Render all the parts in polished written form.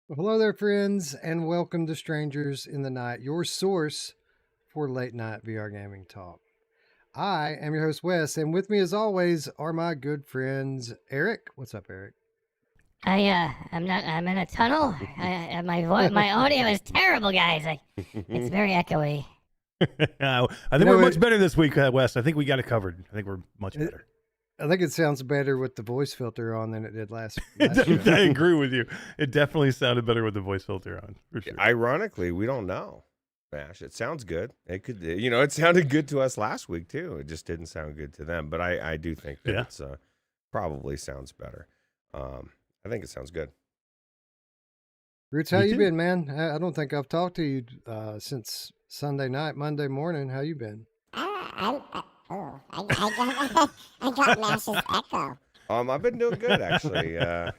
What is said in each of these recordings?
Well, hello there, friends, and welcome to Strangers in the Night, your source for late night VR gaming talk. I am your host, Wes, and with me, as always, are my good friends, Eric. What's up, Eric? I'm in a tunnel. My audio is terrible, guys. It's very echoey. I think we're much better this week, Wes. I think we got it covered. I think we're much better. I think it sounds better with the voice filter on than it did last show. I agree with you. It definitely sounded better with the voice filter on, for sure. Ironically, we don't know. Mash, it sounds good. It could, it sounded good to us last week too. It just didn't sound good to them. But I do think that it's probably sounds better. I think it sounds good. Ruuts, how you been, man? I don't think I've talked to you since Sunday night, Monday morning. How you been? I got Mash's echo. I've been doing good actually. I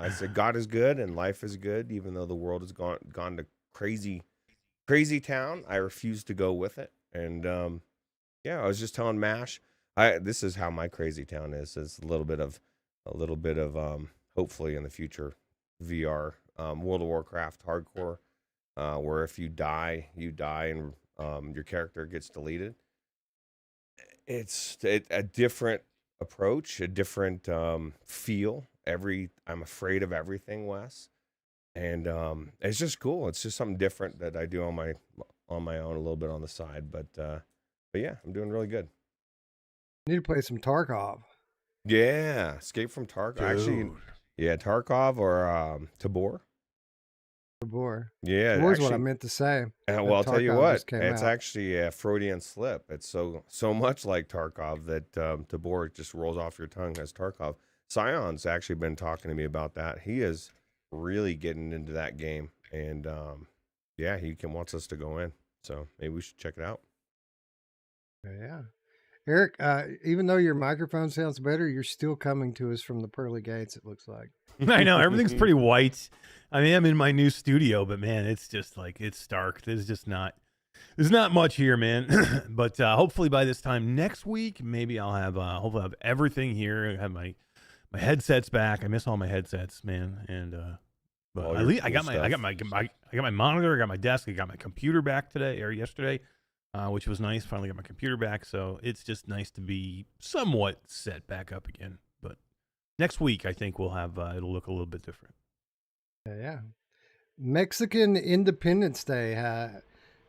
said God is good and life is good, even though the world has gone to crazy town. I refuse to go with it. And I was just telling Mash, this is how my crazy town is. It's a little bit of hopefully in the future VR, World of Warcraft hardcore, where if you die and your character gets deleted. It's a different approach, a different feel. I'm afraid of everything, Wes, and it's just cool. It's just something different that I do on my own, a little bit on the side. But yeah, I'm doing really good. Need to play some Tarkov. Yeah, Escape from Tarkov. Actually, yeah, Tarkov or Tabor. Tabor. Yeah, Tabor's what I meant to say. Well, I'll tell you Tarkov what, just came it's out. actually a Freudian slip. It's so much like Tarkov that Tabor just rolls off your tongue as Tarkov. Scion's actually been talking to me about that. He is really getting into that game, and he wants us to go in. So maybe we should check it out. Yeah. Eric, even though your microphone sounds better, you're still coming to us from the pearly gates, it looks like. I know. Everything's pretty white. I mean, I'm in my new studio, but man, it's just like, it's stark. There's not much here, man. But hopefully by this time next week, maybe I'll have, hopefully I'll have everything here. I have my headsets back. I miss all my headsets, man. And, but at least I got my monitor, I got my desk, I got my computer back today or yesterday. Which was nice. Finally got my computer back, so it's just nice to be somewhat set back up again. But next week, I think we'll have it'll look a little bit different. Yeah. Mexican Independence Day.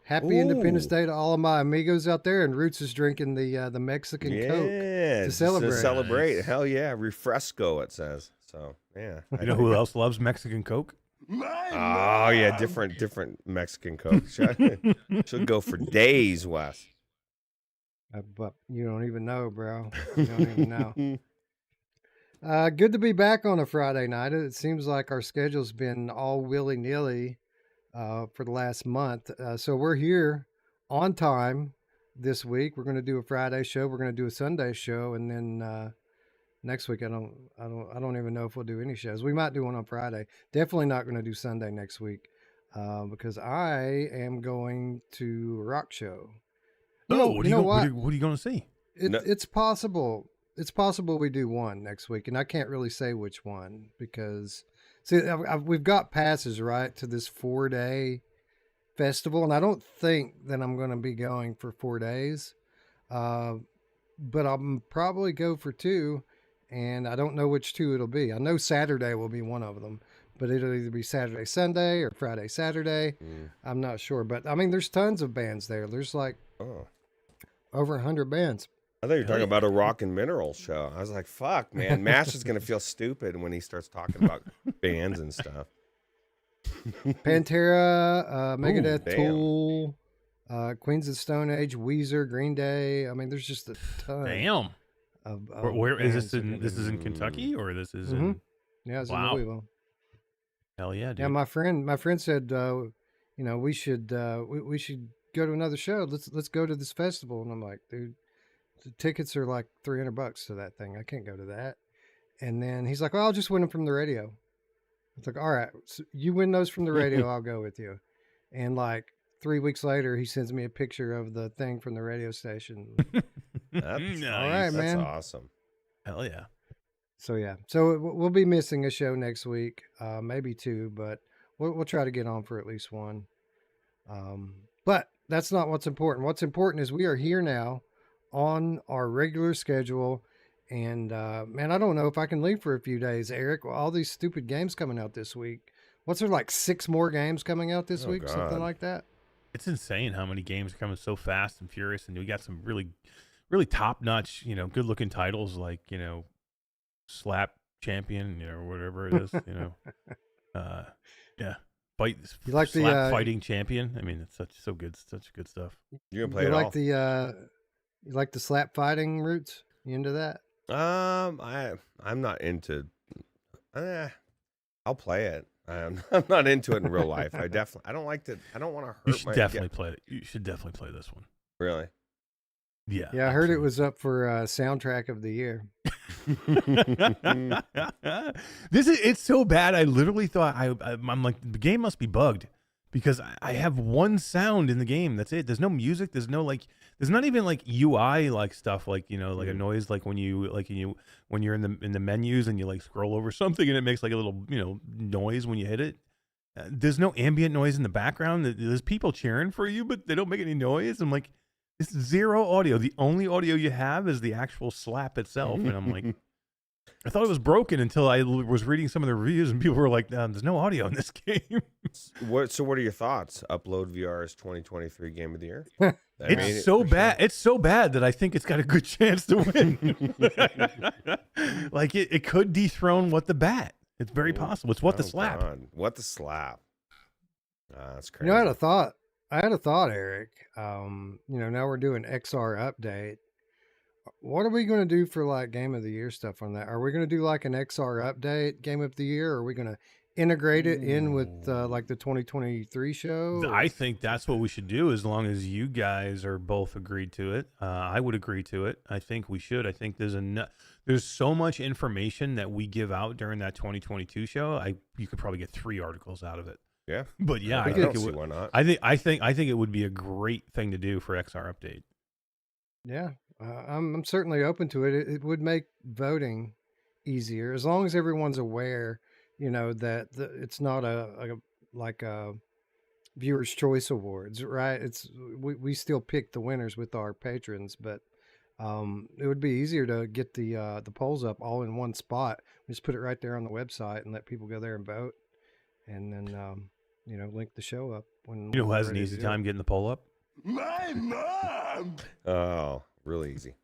Happy Independence Day to all of my amigos out there. And Ruuts is drinking the Mexican Coke to celebrate. Nice. Hell yeah, refresco it says. So yeah. You know who else loves Mexican Coke? Oh yeah, different Mexican Coke. She'll go for days, Wes. But you don't even know, bro. You don't even know. Good to be back on a Friday night. It seems like our schedule's been all willy-nilly for the last month. So we're here on time this week. We're going to do a Friday show. We're going to do a Sunday show, and then next week I don't even know if we'll do any shows. We might do one on Friday. Definitely not going to do Sunday next week because I am going to a rock show. What are you going to see? It's possible. It's possible we do one next week, and I can't really say which one because we've got passes right to this 4-day festival, and I don't think that I'm going to be going for 4 days, but I'll probably go for 2. And I don't know which 2 it'll be. I know Saturday will be one of them, but it'll either be Saturday, Sunday or Friday, Saturday. I'm not sure. But I mean, there's tons of bands there. There's like over 100 bands. I thought you were talking about a rock and mineral show. I was like, fuck, man. Mash is going to feel stupid when he starts talking about bands and stuff. Pantera, Megadeth, Tool, Queens of the Stone Age, Weezer, Green Day. I mean, there's just a ton. Damn. Where is this in? This is in Kentucky, or this is in? Yeah, it's in Louisville. Hell yeah, dude. Yeah, my friend said, we should go to another show. Let's go to this festival. And I'm like, dude, the tickets are like $300 to that thing. I can't go to that. And then he's like, well, I'll just win them from the radio. It's like, all right, so you win those from the radio, I'll go with you. And like 3 weeks later, he sends me a picture of the thing from the radio station. That's nice. All right, man. That's awesome. Hell yeah. So we'll be missing a show next week, maybe 2, but We'll try to get on for at least one. But that's not what's important. What's important is we are here now on our regular schedule. And man, I don't know if I can leave for a few days, Eric. All these stupid games coming out this week. What's there, like 6 more games coming out this week? God. Something like that? It's insane how many games are coming so fast and furious, and we got some really, really top-notch, good-looking titles like, Slap Champion, whatever it is, yeah, fight, You like the Slap Fighting Champion. I mean, it's such good stuff. You can play You it like all. you like the slap fighting Ruuts? You into that? I'm not into. I'll play it. I'm not into it in real life. I don't like to. I don't want to hurt. You should definitely play it. You should definitely play this one. Really? Yeah. Yeah, I heard it was up for soundtrack of the year. It's so bad. I literally thought I'm like, the game must be bugged because I have one sound in the game. That's it. There's no music. There's no there's not even like UI like stuff like like a noise like when you're in the menus and you like scroll over something and it makes like a little noise when you hit it. There's no ambient noise in the background. There's people cheering for you, but they don't make any noise. I'm like, it's zero audio. The only audio you have is the actual slap itself. And I'm like, I thought it was broken until I was reading some of the reviews and people were like, there's no audio in this game. So what are your thoughts? Upload VR's 2023 Game of the Year? It's so bad. It's so bad that I think it's got a good chance to win. Like it could dethrone What the Bat. It's very possible. It's What the Slap. God. What the Slap? That's crazy. I had a thought, Eric. Now we're doing XR update. What are we going to do for like Game of the Year stuff on that? Are we going to do like an XR update Game of the Year? Or are we going to integrate it in with like the 2023 show? I think that's what we should do as long as you guys are both agreed to it. I would agree to it. I think we should. I think there's so much information that we give out during that 2022 show. You could probably get 3 articles out of it. Yeah. But yeah, I think it would. Why not? I think it would be a great thing to do for XR update. Yeah. I'm certainly open to it. It would make voting easier as long as everyone's aware, that it's not a Viewers' Choice Awards, right? We still pick the winners with our patrons, but it would be easier to get the polls up all in one spot. We just put it right there on the website and let people go there and vote, and then link the show up when who has an easy time getting the poll up? My mom. Oh, really easy.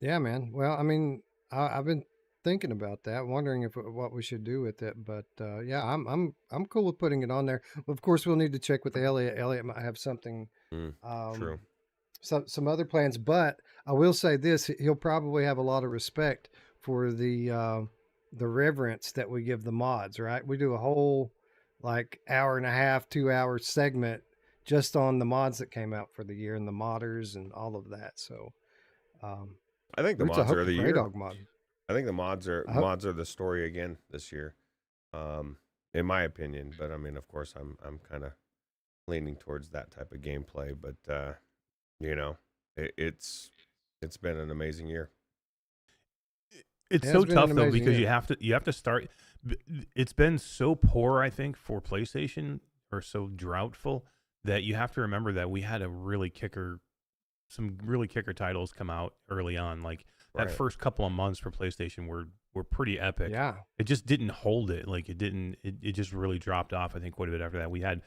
Yeah, man. Well, I mean, I've been thinking about that, wondering what we should do with it. But yeah, I'm cool with putting it on there. Of course, we'll need to check with Elliot. Elliot might have something, True. some other plans. But I will say this: he'll probably have a lot of respect for the reverence that we give the mods. Right? We do a whole like hour and a half, 2 hour segment just on the mods that came out for the year and the modders and all of that. So. I think the Roots, mods are the year. Dog mod. I think the mods are the story again this year, in my opinion. But I mean, of course, I'm kind of leaning towards that type of gameplay. But it's been an amazing year. It's so tough though because you have to start. It's been so poor, I think, for PlayStation, or so droughtful, that you have to remember that we had some really kicker titles come out early on. Like that first couple of months for PlayStation were pretty epic. Yeah. It just didn't hold it. Like it just really dropped off, I think, quite a bit after that. We've had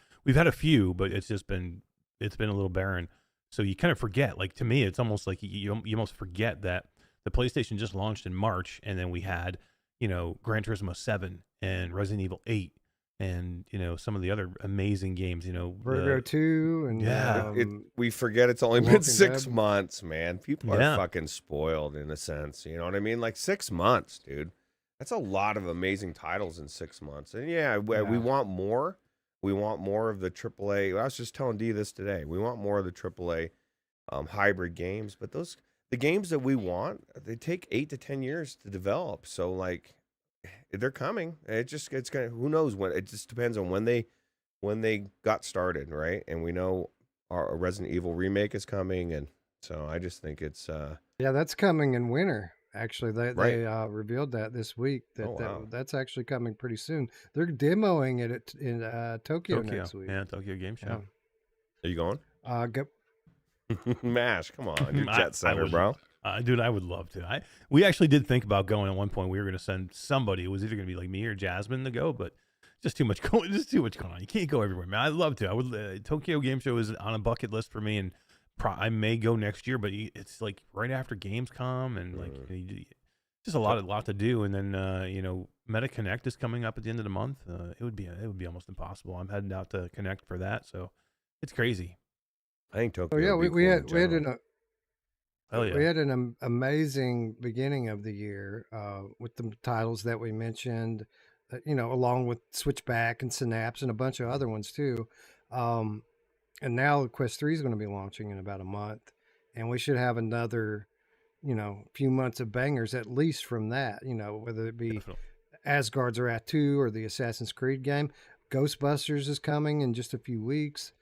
a few, but it's been a little barren. So you kind of forget. Like to me, it's almost like you almost forget that the PlayStation just launched in March, and then we had, Gran Turismo 7 and Resident Evil 8 and, some of the other amazing games, VR2 and yeah. We forget it's only been 6 months, man. People are fucking spoiled in a sense. You know what I mean? Like 6 months, dude. That's a lot of amazing titles in 6 months. And we want more. We want more of the AAA. I was just telling D this today. We want more of the AAA hybrid games, but the games that we want, they take 8 to 10 years to develop. So like, they're coming. It's gonna. Who knows when? It just depends on when they got started, right? And we know our Resident Evil remake is coming, and so I just think it's yeah, that's coming in winter Actually, they Right. they revealed that this week that, Oh, wow. that's actually coming pretty soon. They're demoing it in Tokyo Tokyo. next week. Yeah, Tokyo Game Show. Yeah. Are you going? Go, Mash, come on, you're I jet setter, would, bro. dude, I would love to. We actually did think about going at one point. We were going to send somebody. It was either going to be like me or Jasmine to go, but just too much going. Just too much going on. You can't go everywhere, man. I'd love to. I would. Tokyo Game Show is on a bucket list for me, and I may go next year. But it's like right after Gamescom, and like just a lot to do. And then Meta Connect is coming up at the end of the month. It would be almost impossible. I'm heading out to Connect for that, so it's crazy. I think Tokyo. oh yeah, would be we cool had in we had general. an Hell yeah. we had an amazing beginning of the year with the titles that we mentioned, along with Switchback and Synapse and a bunch of other ones too. Um, and now Quest 3 is going to be launching in about a month, and we should have another, few months of bangers at least from that. Whether it be Definitely. Asgard's Wrath 2 or the Assassin's Creed game. Ghostbusters is coming in just a few weeks.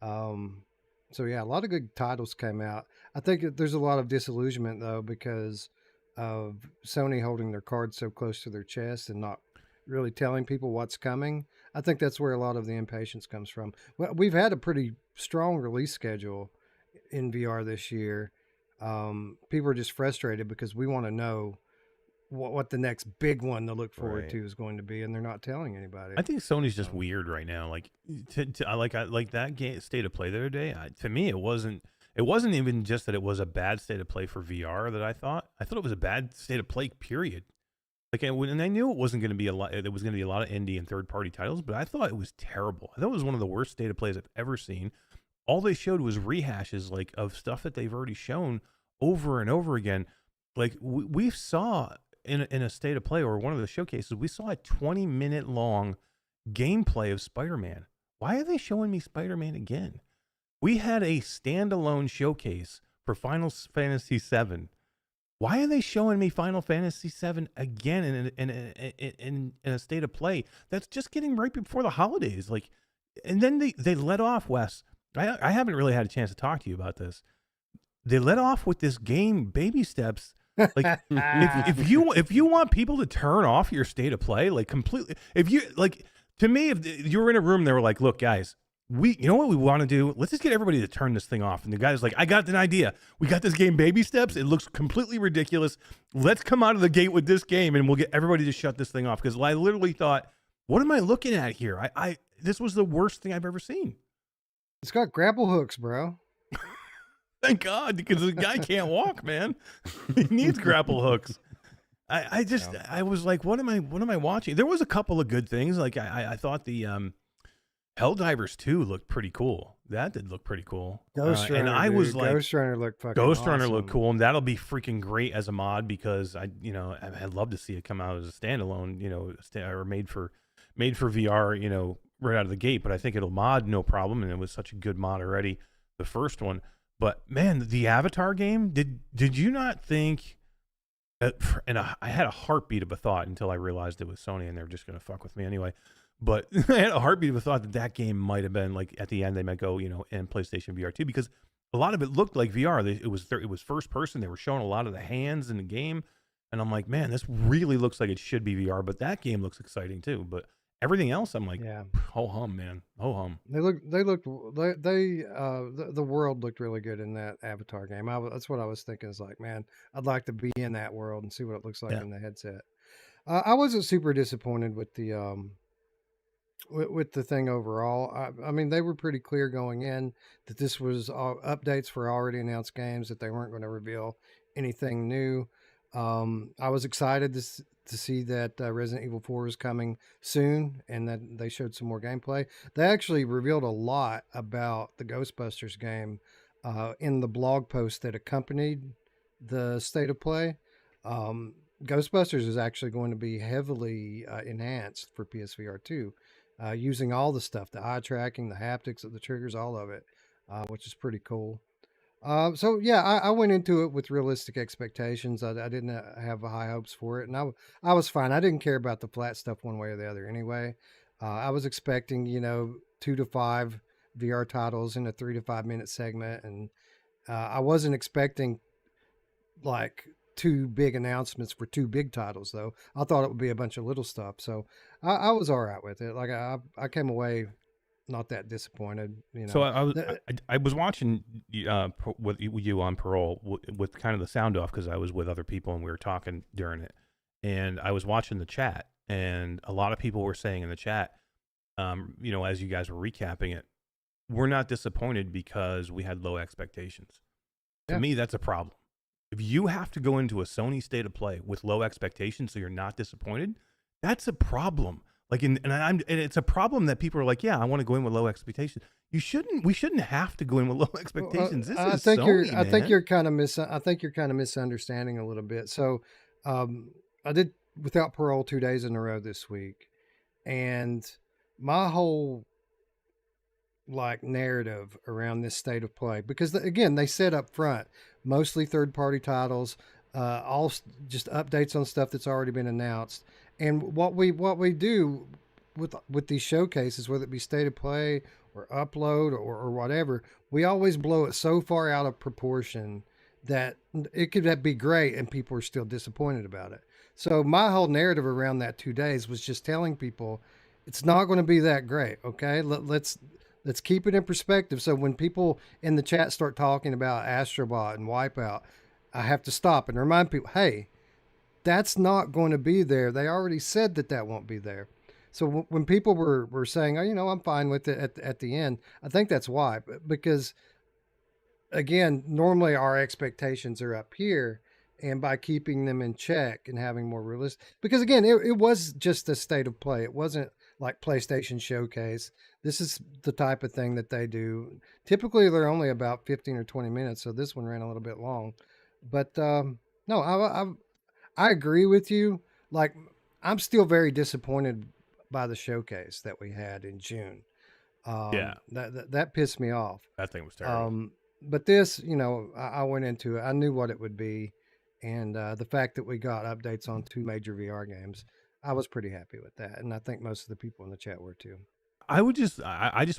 So yeah, a lot of good titles came out. I think that there's a lot of disillusionment though because of Sony holding their cards so close to their chest and not really telling people what's coming. I think that's where a lot of the impatience comes from. Well, we've had a pretty strong release schedule in VR this year. People are just frustrated because we want to know what the next big one to look forward Right. to is going to be, and they're not telling anybody. I think Sony's just weird right now. Like, I like that game State of Play the other day. To me, it wasn't even just that it was a bad state of play for VR that I thought it was a bad state of play. Period. Like, and I knew it wasn't going to be a lot. There was going to be a lot of indie and third party titles, but I thought it was terrible. I thought it was one of the worst state of plays I've ever seen. All they showed was rehashes like of stuff that they've already shown over and over again. Like we saw in a state of play or one of the showcases, we saw a 20-minute long gameplay of Spider-Man. Why are they showing me Spider-Man again? We had a standalone showcase for Final Fantasy VII. Why are they showing me Final Fantasy VII again in a state of play that's just getting right before the holidays? Like, and then they let off, Wes. I haven't really had a chance to talk to you about this. They let off with this game, Baby Steps. Like, if you want people to turn off your state of play, like completely, if you like, to me, if you were in a room, they were like, look, guys, you know what we want to do? Let's just get everybody to turn this thing off. And the guy's like, I got an idea. We got this game, Baby Steps. It looks completely ridiculous. Let's come out of the gate with this game and we'll get everybody to shut this thing off. Because I literally thought, what am I looking at here? This was the worst thing I've ever seen. It's got grapple hooks, bro. Thank God, because the guy can't walk, man. He needs grapple hooks. I was like, what am I watching? There was a couple of good things. Like I thought the Helldivers 2 looked pretty cool. That did look pretty cool. Ghost Runner, and I dude. was like, Ghost Runner looked fucking Ghost Runner awesome. looked cool, and that'll be freaking great as a mod because I'd love to see it come out as a standalone, or made for VR, right out of the gate. But I think it'll mod no problem, and it was such a good mod already, the first one. But man, the Avatar game, did you not think? And I had a heartbeat of a thought until I realized it was Sony, and they're just gonna fuck with me anyway. But I had a heartbeat of a thought that game might have been like at the end they might go, in PlayStation VR2 because a lot of it looked like VR. It was first person. They were showing a lot of the hands in the game, and I'm like, man, this really looks like it should be VR. But that game looks exciting too. But everything else, I'm like, Yeah, ho hum, man, ho hum. the world looked really good in that Avatar game. That's what I was thinking. Is like, man, I'd like to be in that world and see what it looks like Yeah. in the headset. I wasn't super disappointed with the with the thing overall. I mean, they were pretty clear going in that this was updates for already announced games, that they weren't going to reveal anything new. I was excited to see that Resident Evil 4 is coming soon, and that they showed some more gameplay. They actually revealed a lot about the Ghostbusters game in the blog post that accompanied the state of play. Ghostbusters is actually going to be heavily enhanced for PSVR 2. Using all the stuff, the eye tracking, the haptics of the triggers, all of it, which is pretty cool. So yeah, I went into it with realistic expectations. I didn't have high hopes for it, and I was fine. I didn't care about the flat stuff one way or the other anyway. I was expecting 2 to 5 VR titles in a 3 to 5 minute segment, and I wasn't expecting like two big announcements for two big titles, though. I thought it would be a bunch of little stuff, so I was all right with it. Like I came away not that disappointed. You know, So I was watching with you on parole with kind of the sound off because I was with other people and we were talking during it, and I was watching the chat, and a lot of people were saying in the chat, as you guys were recapping it, we're not disappointed because we had low expectations. To me, that's a problem. If you have to go into a Sony State of Play with low expectations so you're not disappointed, that's a problem. Like, and it's a problem that people are like, yeah, I want to go in with low expectations. We shouldn't have to go in with low expectations. I think you're kind of misunderstanding a little bit. So, I did Without Parole 2 days in a row this week, and my whole narrative around this State of Play, because again, they said up front, mostly third-party titles, all just updates on stuff that's already been announced. And what we do with these showcases, whether it be State of Play or Upload or whatever, we always blow it so far out of proportion that it could be great and people are still disappointed about it. So my whole narrative around that 2 days was just telling people it's not going to be that great. Okay, let's keep it in perspective. So when people in the chat start talking about Astrobot and Wipeout, I have to stop and remind people, hey, that's not going to be there. They already said that won't be there. So when people were saying, oh, I'm fine with it at the end, I think that's why. Because, again, normally our expectations are up here. And by keeping them in check and having more realistic, because again, it was just a State of Play. It wasn't like PlayStation Showcase. This is the type of thing that they do. Typically, they're only about 15 or 20 minutes, so this one ran a little bit long. But no, I agree with you. Like, I'm still very disappointed by the showcase that we had in June. That pissed me off. That thing was terrible. But this, I went into it. I knew what it would be. And the fact that we got updates on two major VR games, I was pretty happy with that. And I think most of the people in the chat were too. I just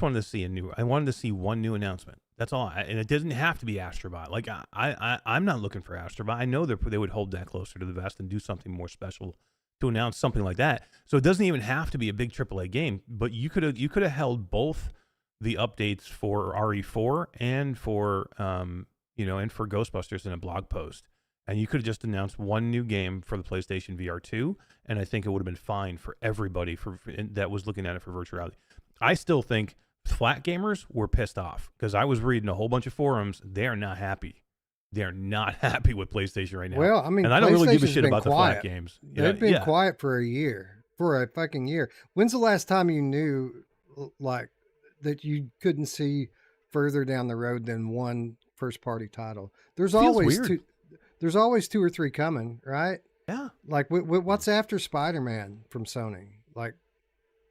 wanted to see I wanted to see one new announcement. That's all. And it doesn't have to be Astrobot. Like, I'm not looking for Astrobot. I know they would hold that closer to the vest and do something more special to announce something like that. So it doesn't even have to be a big AAA game, but you could have held both the updates for RE4 and for and for Ghostbusters in a blog post. And you could have just announced one new game for the PlayStation VR2, and I think it would have been fine for everybody that was looking at it for virtual reality. I still think flat gamers were pissed off because I was reading a whole bunch of forums. They are not happy. They are not happy with PlayStation right now. Well, I mean, and I don't really give a shit about the flat games. They've been quiet for a fucking year. When's the last time you knew, like, that you couldn't see further down the road than one first-party title? There's always two or three coming, right? Yeah. Like, what's after Spider-Man from Sony? Like,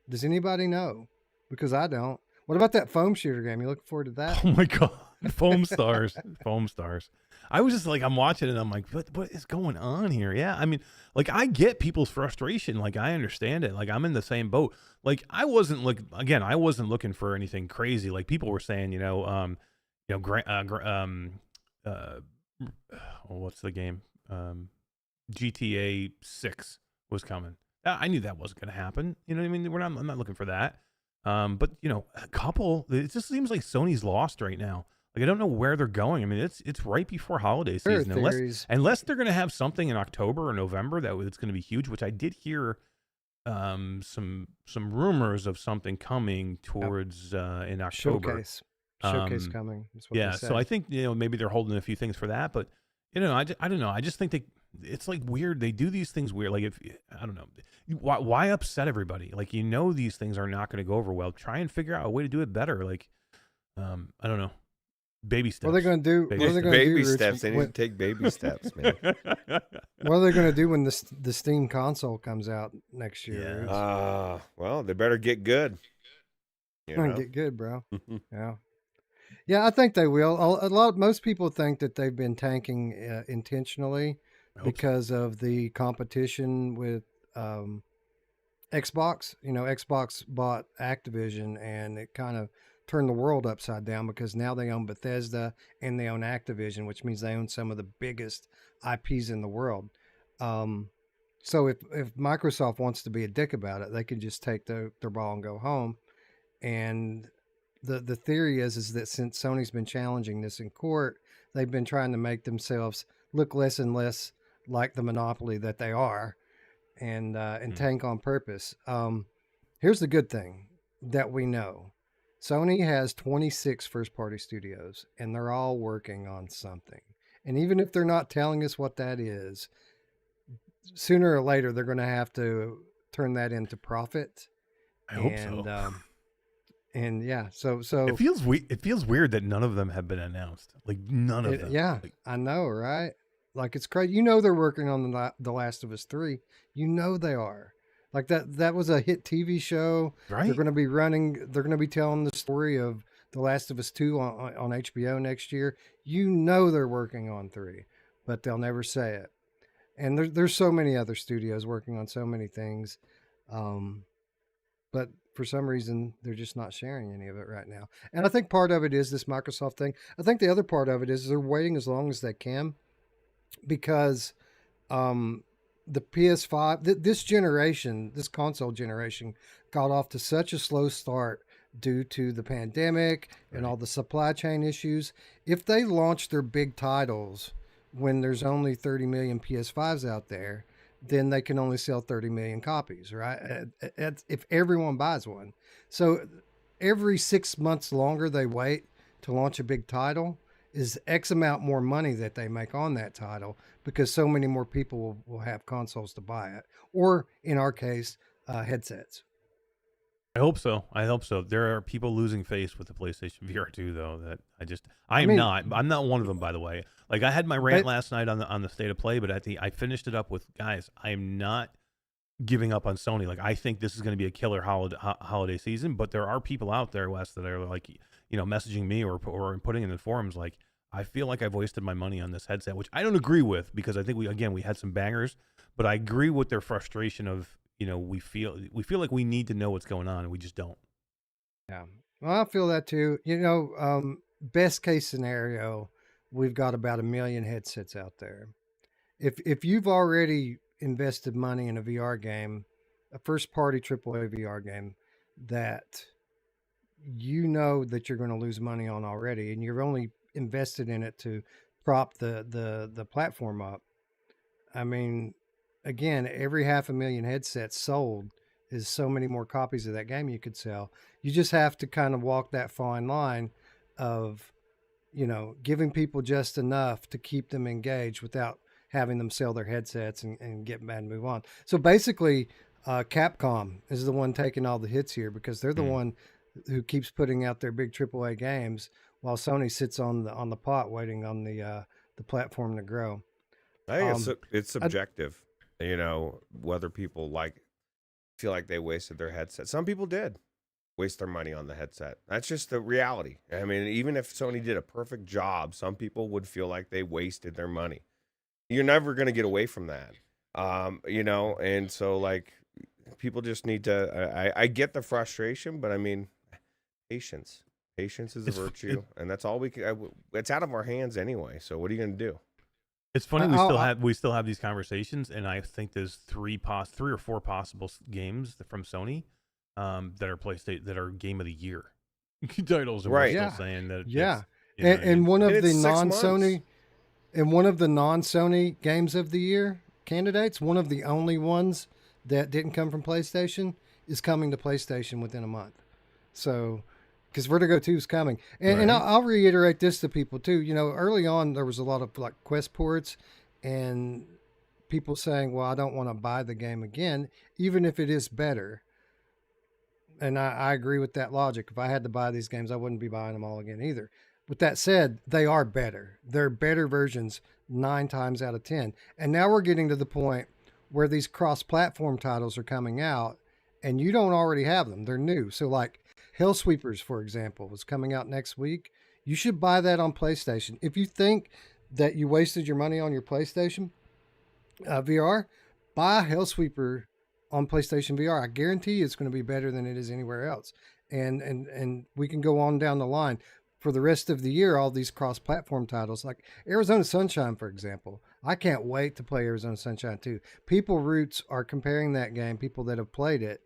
does anybody know? Because I don't. What about that foam shooter game? You looking forward to that? Oh my God. Foam Stars. Foam Stars. I was just like, I'm watching it. I'm like, what is going on here? Yeah. I mean, like, I get people's frustration. Like, I understand it. Like, I'm in the same boat. Like, I wasn't looking for anything crazy. Like, people were saying, what's the game? GTA 6 was coming. I knew that wasn't going to happen. You know what I mean? I'm not looking for that. But a couple. It just seems like Sony's lost right now. Like, I don't know where they're going. I mean, it's right before holiday season. Unless they're going to have something in October or November it's going to be huge. Which I did hear some rumors of something coming towards in October. Showcase coming. Yeah, so I think maybe they're holding a few things for that, but I don't know. I just think it's like weird. They do these things weird. Like, I don't know, why upset everybody? Like, these things are not going to go over well. Try and figure out a way to do it better. Like, I don't know, baby steps. What are they going to do? Baby steps. They need to take baby steps, man. What are they going to do when the Steam console comes out next year? Yeah. Well, they better get good. Get good, bro. Yeah. Yeah, I think they will. Most people think that they've been tanking intentionally because of the competition with Xbox. Xbox bought Activision, and it kind of turn the world upside down because now they own Bethesda and they own Activision, which means they own some of the biggest IPs in the world. So if Microsoft wants to be a dick about it, they can just take their ball and go home. And the theory is that since Sony's been challenging this in court, they've been trying to make themselves look less and less like the monopoly that they are, and tank on purpose. Here's the good thing that we know. Sony has 26 first-party studios, and they're all working on something. And even if they're not telling us what that is, sooner or later they're going to have to turn that into profit. I hope so. And yeah, so it feels weird that none of them have been announced. Like none of them. Yeah, like, I know, right? Like it's crazy. You know they're working on the Last of Us 3. You know they are. Like that was a hit TV show. right? They're going to be telling the story of The Last of Us 2 on HBO next year. You know they're working on 3, but they'll never say it. And there's so many other studios working on so many things. But for some reason, they're just not sharing any of it right now. And I think part of it is this Microsoft thing. I think the other part of it is they're waiting as long as they can because the PS5, this generation, this console generation, got off to such a slow start due to the pandemic and all the supply chain issues. If they launch their big titles when there's only 30 million PS5s out there, then they can only sell 30 million copies, right? If everyone buys one. So every 6 months longer they wait to launch a big title is X amount more money that they make on that title because so many more people will have consoles to buy it. Or in our case, headsets. I hope so. There are people losing face with the PlayStation VR2 though. That I'm not one of them, by the way. Like I had my rant last night on the state of play, but I finished it up with guys. I am not giving up on Sony. Like I think this is going to be a killer holiday season. But there are people out there, Wes, that are like, messaging me or putting in the forums like, I feel like I've wasted my money on this headset, which I don't agree with because I think we had some bangers, but I agree with their frustration of. We feel like we need to know what's going on, and we just don't. Yeah, well, I feel that too. Best case scenario, we've got about 1 million headsets out there. If you've already invested money in a VR game, a first-party AAA VR game that you know that you're going to lose money on already, and you're only invested in it to prop the platform up. I mean. Again, every 500,000 headsets sold is so many more copies of that game you could sell. You just have to kind of walk that fine line of, giving people just enough to keep them engaged without having them sell their headsets and get mad and move on. So basically, Capcom is the one taking all the hits here because they're the one who keeps putting out their big AAA games while Sony sits on the pot waiting on the platform to grow. I think it's subjective. Whether people feel like they wasted their headset. Some people did waste their money on the headset. That's just the reality. I mean, even if Sony did a perfect job, some people would feel like they wasted their money. You're never going to get away from that. And so people just need to, I get the frustration, but I mean, patience is a virtue. And that's all it's out of our hands anyway. So what are you going to do? It's funny we still have these conversations, and I think there's 3 or 4 possible games from Sony that are PlayStation that are Game of the Year titles. And right? We're still saying that. Yeah, and one of the non-Sony Games of the Year candidates, one of the only ones that didn't come from PlayStation, is coming to PlayStation within a month. So. Because Vertigo 2 is coming. And I'll reiterate this to people too. Early on there was a lot of Quest ports and people saying, well, I don't want to buy the game again, even if it is better. And I agree with that logic. If I had to buy these games, I wouldn't be buying them all again either. With that said, they are better. They're better versions 9 times out of 10. And now we're getting to the point where these cross-platform titles are coming out and you don't already have them. They're new. So Hellsweepers, for example, is coming out next week. You should buy that on PlayStation. If you think that you wasted your money on your PlayStation VR, buy Hellsweeper on PlayStation VR. I guarantee it's going to be better than it is anywhere else. and we can go on down the line for the rest of the year. All these cross-platform titles, like Arizona Sunshine, for example, I can't wait to play Arizona Sunshine 2. Ruuts are comparing that game. People that have played it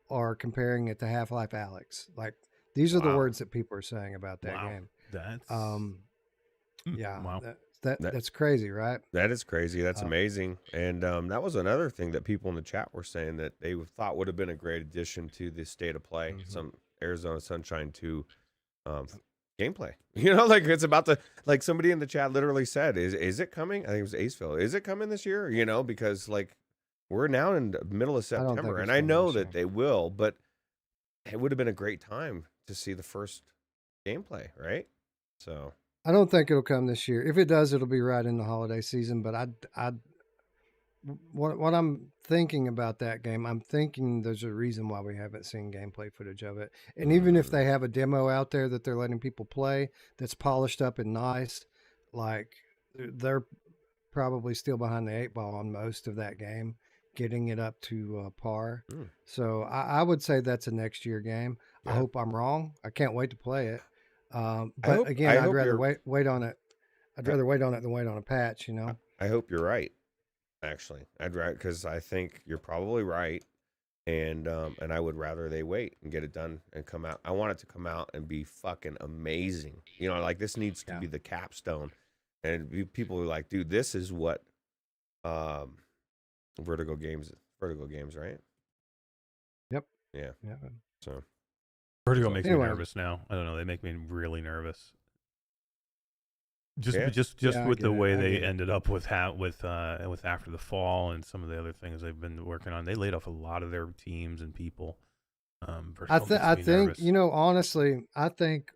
are comparing it to Half-Life Alyx. Like, these are the words that people are saying about that game. That's yeah, wow. That's crazy, right? That is crazy. That's amazing. And that was another thing that people in the chat were saying that they thought would have been a great addition to the state of play. Some Arizona Sunshine 2 gameplay. You know, like it's about to, like somebody in the chat literally said, is it coming? I think it was Aceville. Is it coming this year? You know, because like we're now in the middle of September, and I know that they will, but it would have been a great time to see the first gameplay, right? So I don't think it'll come this year. If it does, it'll be right in the holiday season. But what I'm thinking about that game, I'm thinking there's a reason why we haven't seen gameplay footage of it. And even if they have a demo out there that they're letting people play that's polished up and nice, like they're probably still behind the 8 ball on most of that game, getting it up to par. So I would say that's a next year game. I hope I'm wrong. I can't wait to play it. But again, I'd rather wait on it. I'd rather wait on it than wait on a patch, you know? I hope you're right. Actually, because I think you're probably right, and I would rather they wait and get it done and come out. I want it to come out and be fucking amazing. You know, like this needs to be the capstone, and people are like, dude, this is what Vertigo Games, right? Yep. Yeah. So Vertigo makes me nervous now. I don't know. They make me really nervous. Just with the way they ended up with After the Fall and some of the other things they've been working on. They laid off a lot of their teams and people. I think nervous. You know, honestly, I think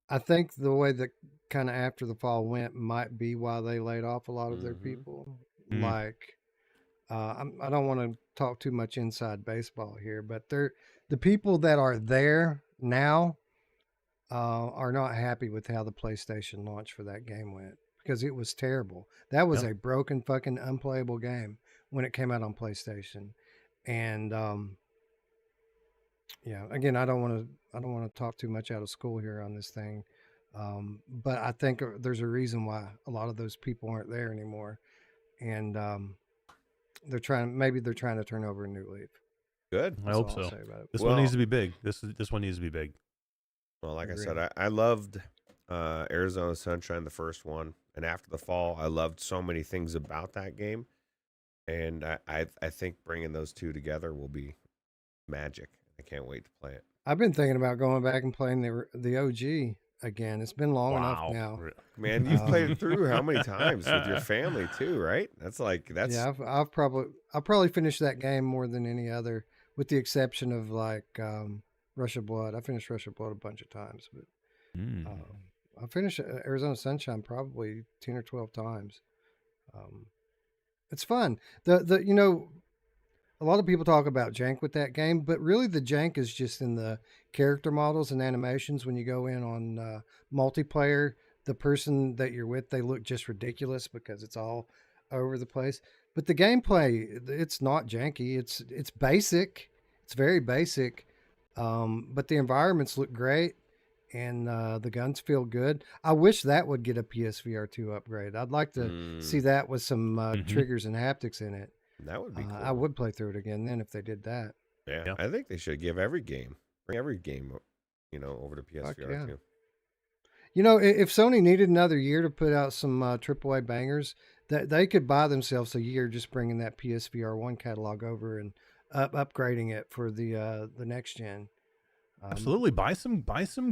the way that kind of After the Fall went might be why they laid off a lot of their people. Like, I don't want to talk too much inside baseball here, but the people that are there now are not happy with how the PlayStation launch for that game went, because it was terrible. That was a broken, fucking unplayable game when it came out on PlayStation. And again, I don't want to talk too much out of school here on this thing, but I think there's a reason why a lot of those people aren't there anymore, and they're trying to turn over a new leaf. Good. I hope so. This one needs to be big. This one needs to be big. Well, like I said, I loved Arizona Sunshine, the first one, and After the Fall. I loved so many things about that game, and I think bringing those two together will be magic. I can't wait to play it. I've been thinking about going back and playing the OG again. It's been long enough now. Man, you've played it through how many times with your family too, right? That's I'll probably finish that game more than any other, with the exception of like Rush of Blood. I finished Rush of Blood a bunch of times, but I finished Arizona Sunshine probably 10 or 12 times. It's fun. You know, a lot of people talk about jank with that game, but really the jank is just in the character models and animations. When you go in on multiplayer, the person that you're with, they look just ridiculous because it's all over the place. But the gameplay, it's not janky. It's basic. It's very basic. But the environments look great, and the guns feel good. I wish that would get a PSVR 2 upgrade. I'd like to see that with some triggers and haptics in it. That would be cool. I would play through it again then if they did that. Yeah. I think they should give bring every game, over to PSVR 2. You know, if Sony needed another year to put out some AAA bangers, that they could buy themselves a year just bringing that PSVR 1 catalog over and upgrading it for the next gen. Absolutely, buy some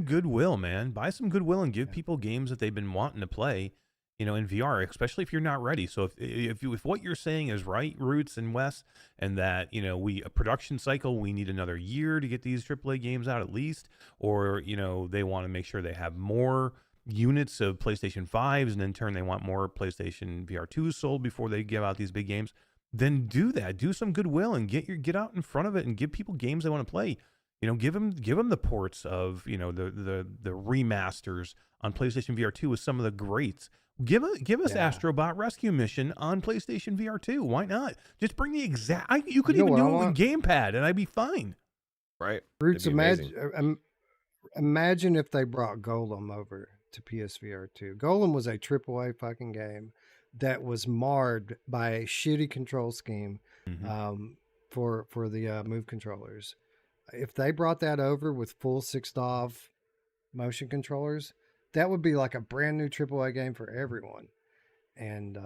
goodwill, man. Buy some goodwill and give people games that they've been wanting to play, in VR, especially if you're not ready. So if what you're saying is right, Ruuts and Wes, and that a production cycle, we need another year to get these AAA games out at least, or they want to make sure they have more units of PlayStation 5s, and in turn they want more PlayStation VR 2s sold before they give out these big games, then do that. Do some goodwill and get out in front of it and give people games they want to play. Give them the ports of the remasters on PlayStation VR 2 with some of the greats. Give us Astrobot Rescue Mission on PlayStation VR 2. Why not? Just bring the exact. You could even do it with gamepad, and I'd be fine. Right. Roots, It'd be amazing. imagine if they brought Golem over to PSVR 2. Golem was a AAA fucking game that was marred by a shitty control scheme for the Move controllers. If they brought that over with full 6DOV motion controllers, that would be like a brand new AAA game for everyone. And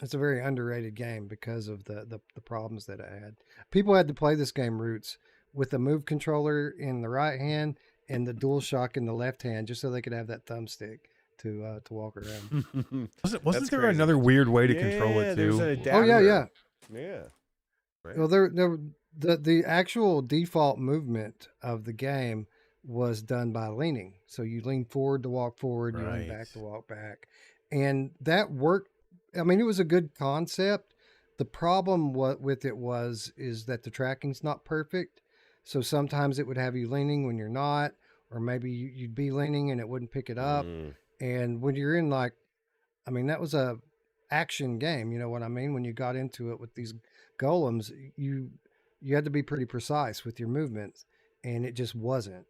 it's a very underrated game because of the problems that it had. People had to play this game, Roots, with the Move controller in the right hand and the DualShock in the left hand, just so they could have that thumbstick to walk around. Wasn't there another weird way to control it there's too? an adapter. Oh yeah. Right. Well, the actual default movement of the game was done by leaning. So you lean forward to walk forward, you lean back to walk back, and that worked. I mean, it was a good concept. The problem with it is that the tracking's not perfect. So sometimes it would have you leaning when you're not, or maybe you'd be leaning and it wouldn't pick it up. And when you're in that was a action game. You know what I mean? When you got into it with these golems, you had to be pretty precise with your movements, and it just wasn't.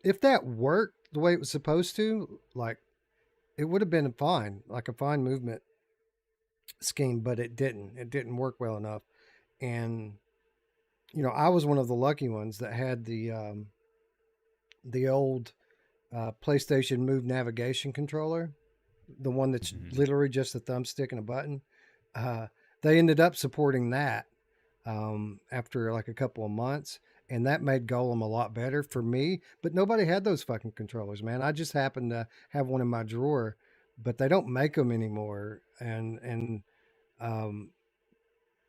If that worked the way it was supposed to, like, it would have been fine, like a fine movement scheme, but it didn't work well enough. And I was one of the lucky ones that had the old PlayStation Move navigation controller, the one that's literally just a thumbstick and a button. They ended up supporting that after like a couple of months, and that made Golem a lot better for me. But nobody had those fucking controllers, man. I just happened to have one in my drawer, but they don't make them anymore. And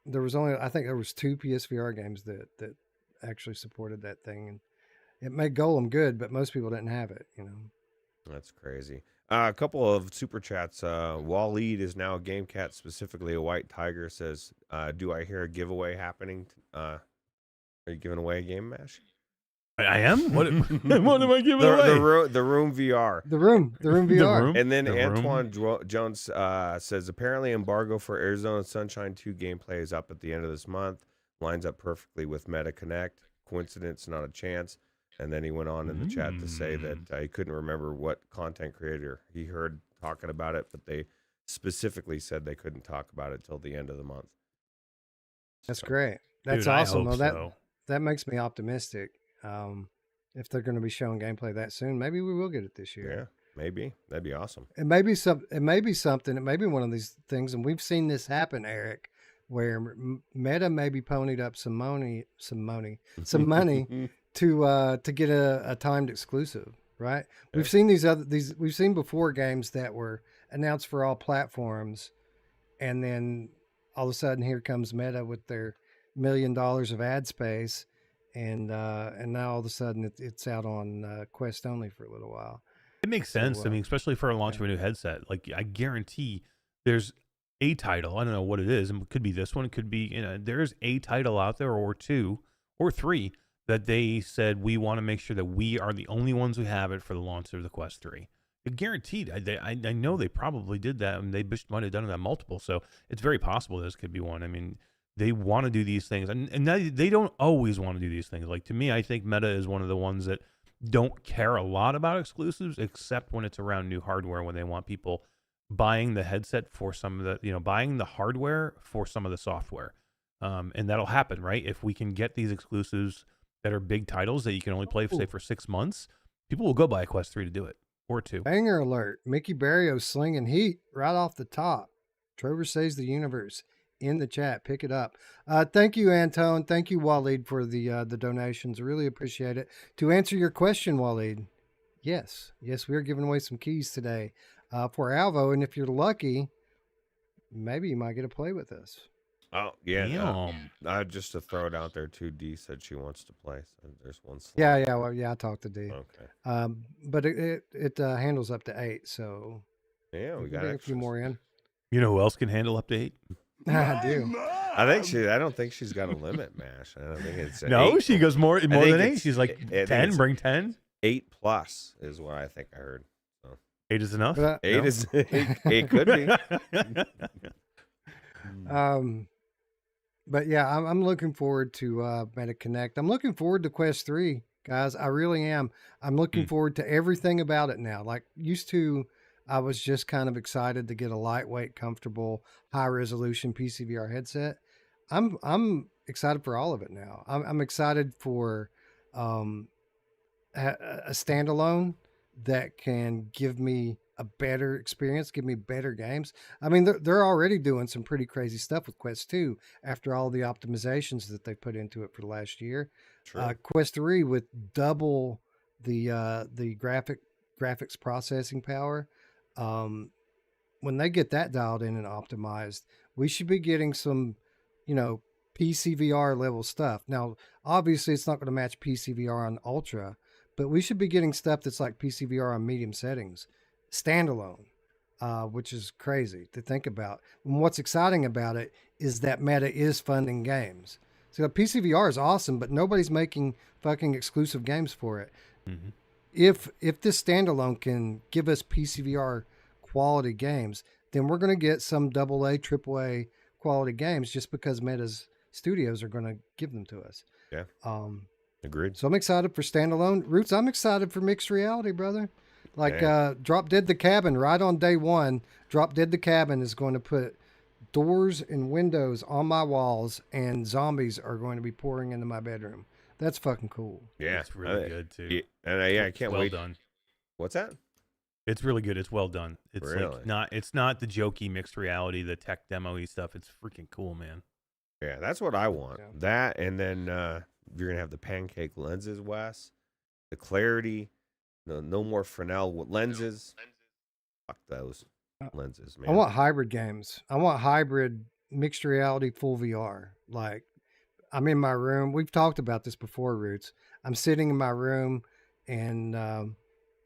there was I think there was 2 PSVR games that actually supported that thing, and it made Golem good, but most people didn't have it. That's crazy. A couple of super chats. Waleed is now a Gamecat, specifically a White Tiger, says, do I hear a giveaway happening? Are you giving away a game, Mash? I am? What am I giving away? The Room VR. The room VR. And then Antoine Jones says, apparently embargo for Arizona Sunshine 2 gameplay is up at the end of this month. Lines up perfectly with Meta Connect. Coincidence, not a chance. And then he went on in the chat to say that he couldn't remember what content creator he heard talking about it, but they specifically said they couldn't talk about it till the end of the month. That's great. That's Dude, awesome. Well, so. that makes me optimistic. If they're going to be showing gameplay that soon, maybe we will get it this year. Yeah, maybe. That'd be awesome. It may be something. It may be one of these things, and we've seen this happen, Eric, where Meta maybe ponied up some money to get a timed exclusive. Right? Yeah. We've seen we've seen before games that were announced for all platforms, and then all of a sudden here comes Meta with their $1 million of ad space. And now all of a sudden it's out on Quest only for a little while. It makes sense. I mean, especially for a launch of a new headset. Like, I guarantee there's a title. I don't know what it is. It could be this one. It could be, there's a title out there, or 2 or 3, that they said, we want to make sure that we are the only ones who have it for the launch of the Quest 3. Guaranteed. I know they probably did that, and they might have done that multiple. So it's very possible this could be one. I mean, they want to do these things, and they don't always want to do these things. Like, to me, I think Meta is one of the ones that don't care a lot about exclusives, except when it's around new hardware, when they want people buying the headset for some of the, buying the hardware for some of the software. And that'll happen, right? If we can get these exclusives that are big titles that you can only play, say, for 6 months, people will go buy a Quest 3 to do it, or 2. Banger alert. Mickey Barrio slinging heat right off the top. Trover saves the universe. In the chat, pick it up. Thank you, Antone. Thank you, Waleed, for the donations. Really appreciate it. To answer your question, Waleed, yes, we are giving away some keys today for Alvo, and if you're lucky, maybe you might get to play with us. Oh yeah, just to throw it out there too. D said she wants to play. So there's one slot. Yeah. I talked to D. Okay. But it handles up to 8, so yeah, we got a few more in. You know who else can handle up to 8? I do. I don't think she's got a limit, Mash. I don't think it's no. 8. She goes more than 8. She's like 10. Bring 10. 8+ is what I think I heard. So 8 is enough. 8 is 8 could be. But yeah, I'm looking forward to Meta Connect. I'm looking forward to Quest 3, guys. I really am. I'm looking forward to everything about it now. Like used to, I was just kind of excited to get a lightweight, comfortable, high resolution PCVR headset. I'm excited for all of it now. I'm excited for um, a standalone that can give me a better experience, give me better games. I mean, they're already doing some pretty crazy stuff with Quest 2 after all the optimizations that they put into it for the last year. True. Quest 3 with double the graphics processing power. Um, when they get that dialed in and optimized, we should be getting some, you know, PCVR level stuff. Now, obviously, it's not going to match PCVR on Ultra, but we should be getting stuff that's like PCVR on medium settings, standalone, which is crazy to think about. And what's exciting about it is that Meta is funding games. So PCVR is awesome, but nobody's making fucking exclusive games for it. Mm-hmm. If this standalone can give us PCVR quality games, then we're going to get some AA, AAA quality games just because Meta's studios are going to give them to us. Yeah. Agreed. So I'm excited for standalone. Roots, I'm excited for mixed reality, brother. Like Drop Dead the Cabin, right on day one, Drop Dead the Cabin is going to put doors and windows on my walls and zombies are going to be pouring into my bedroom. That's fucking cool. Yeah. It's really good too. Yeah, and I can't well wait. done. What's that? It's really good. It's well done. It's Really? like not. It's not the jokey mixed reality, the tech demo-y stuff. It's freaking cool, man. Yeah, that's what I want. Yeah. That, and then you're gonna have the pancake lenses, Wes. The clarity. No more Fresnel lenses. Fuck those lenses, man. I want hybrid games. I want hybrid mixed reality full VR. Like I'm in my room. We've talked about this before, Roots. I'm sitting in my room and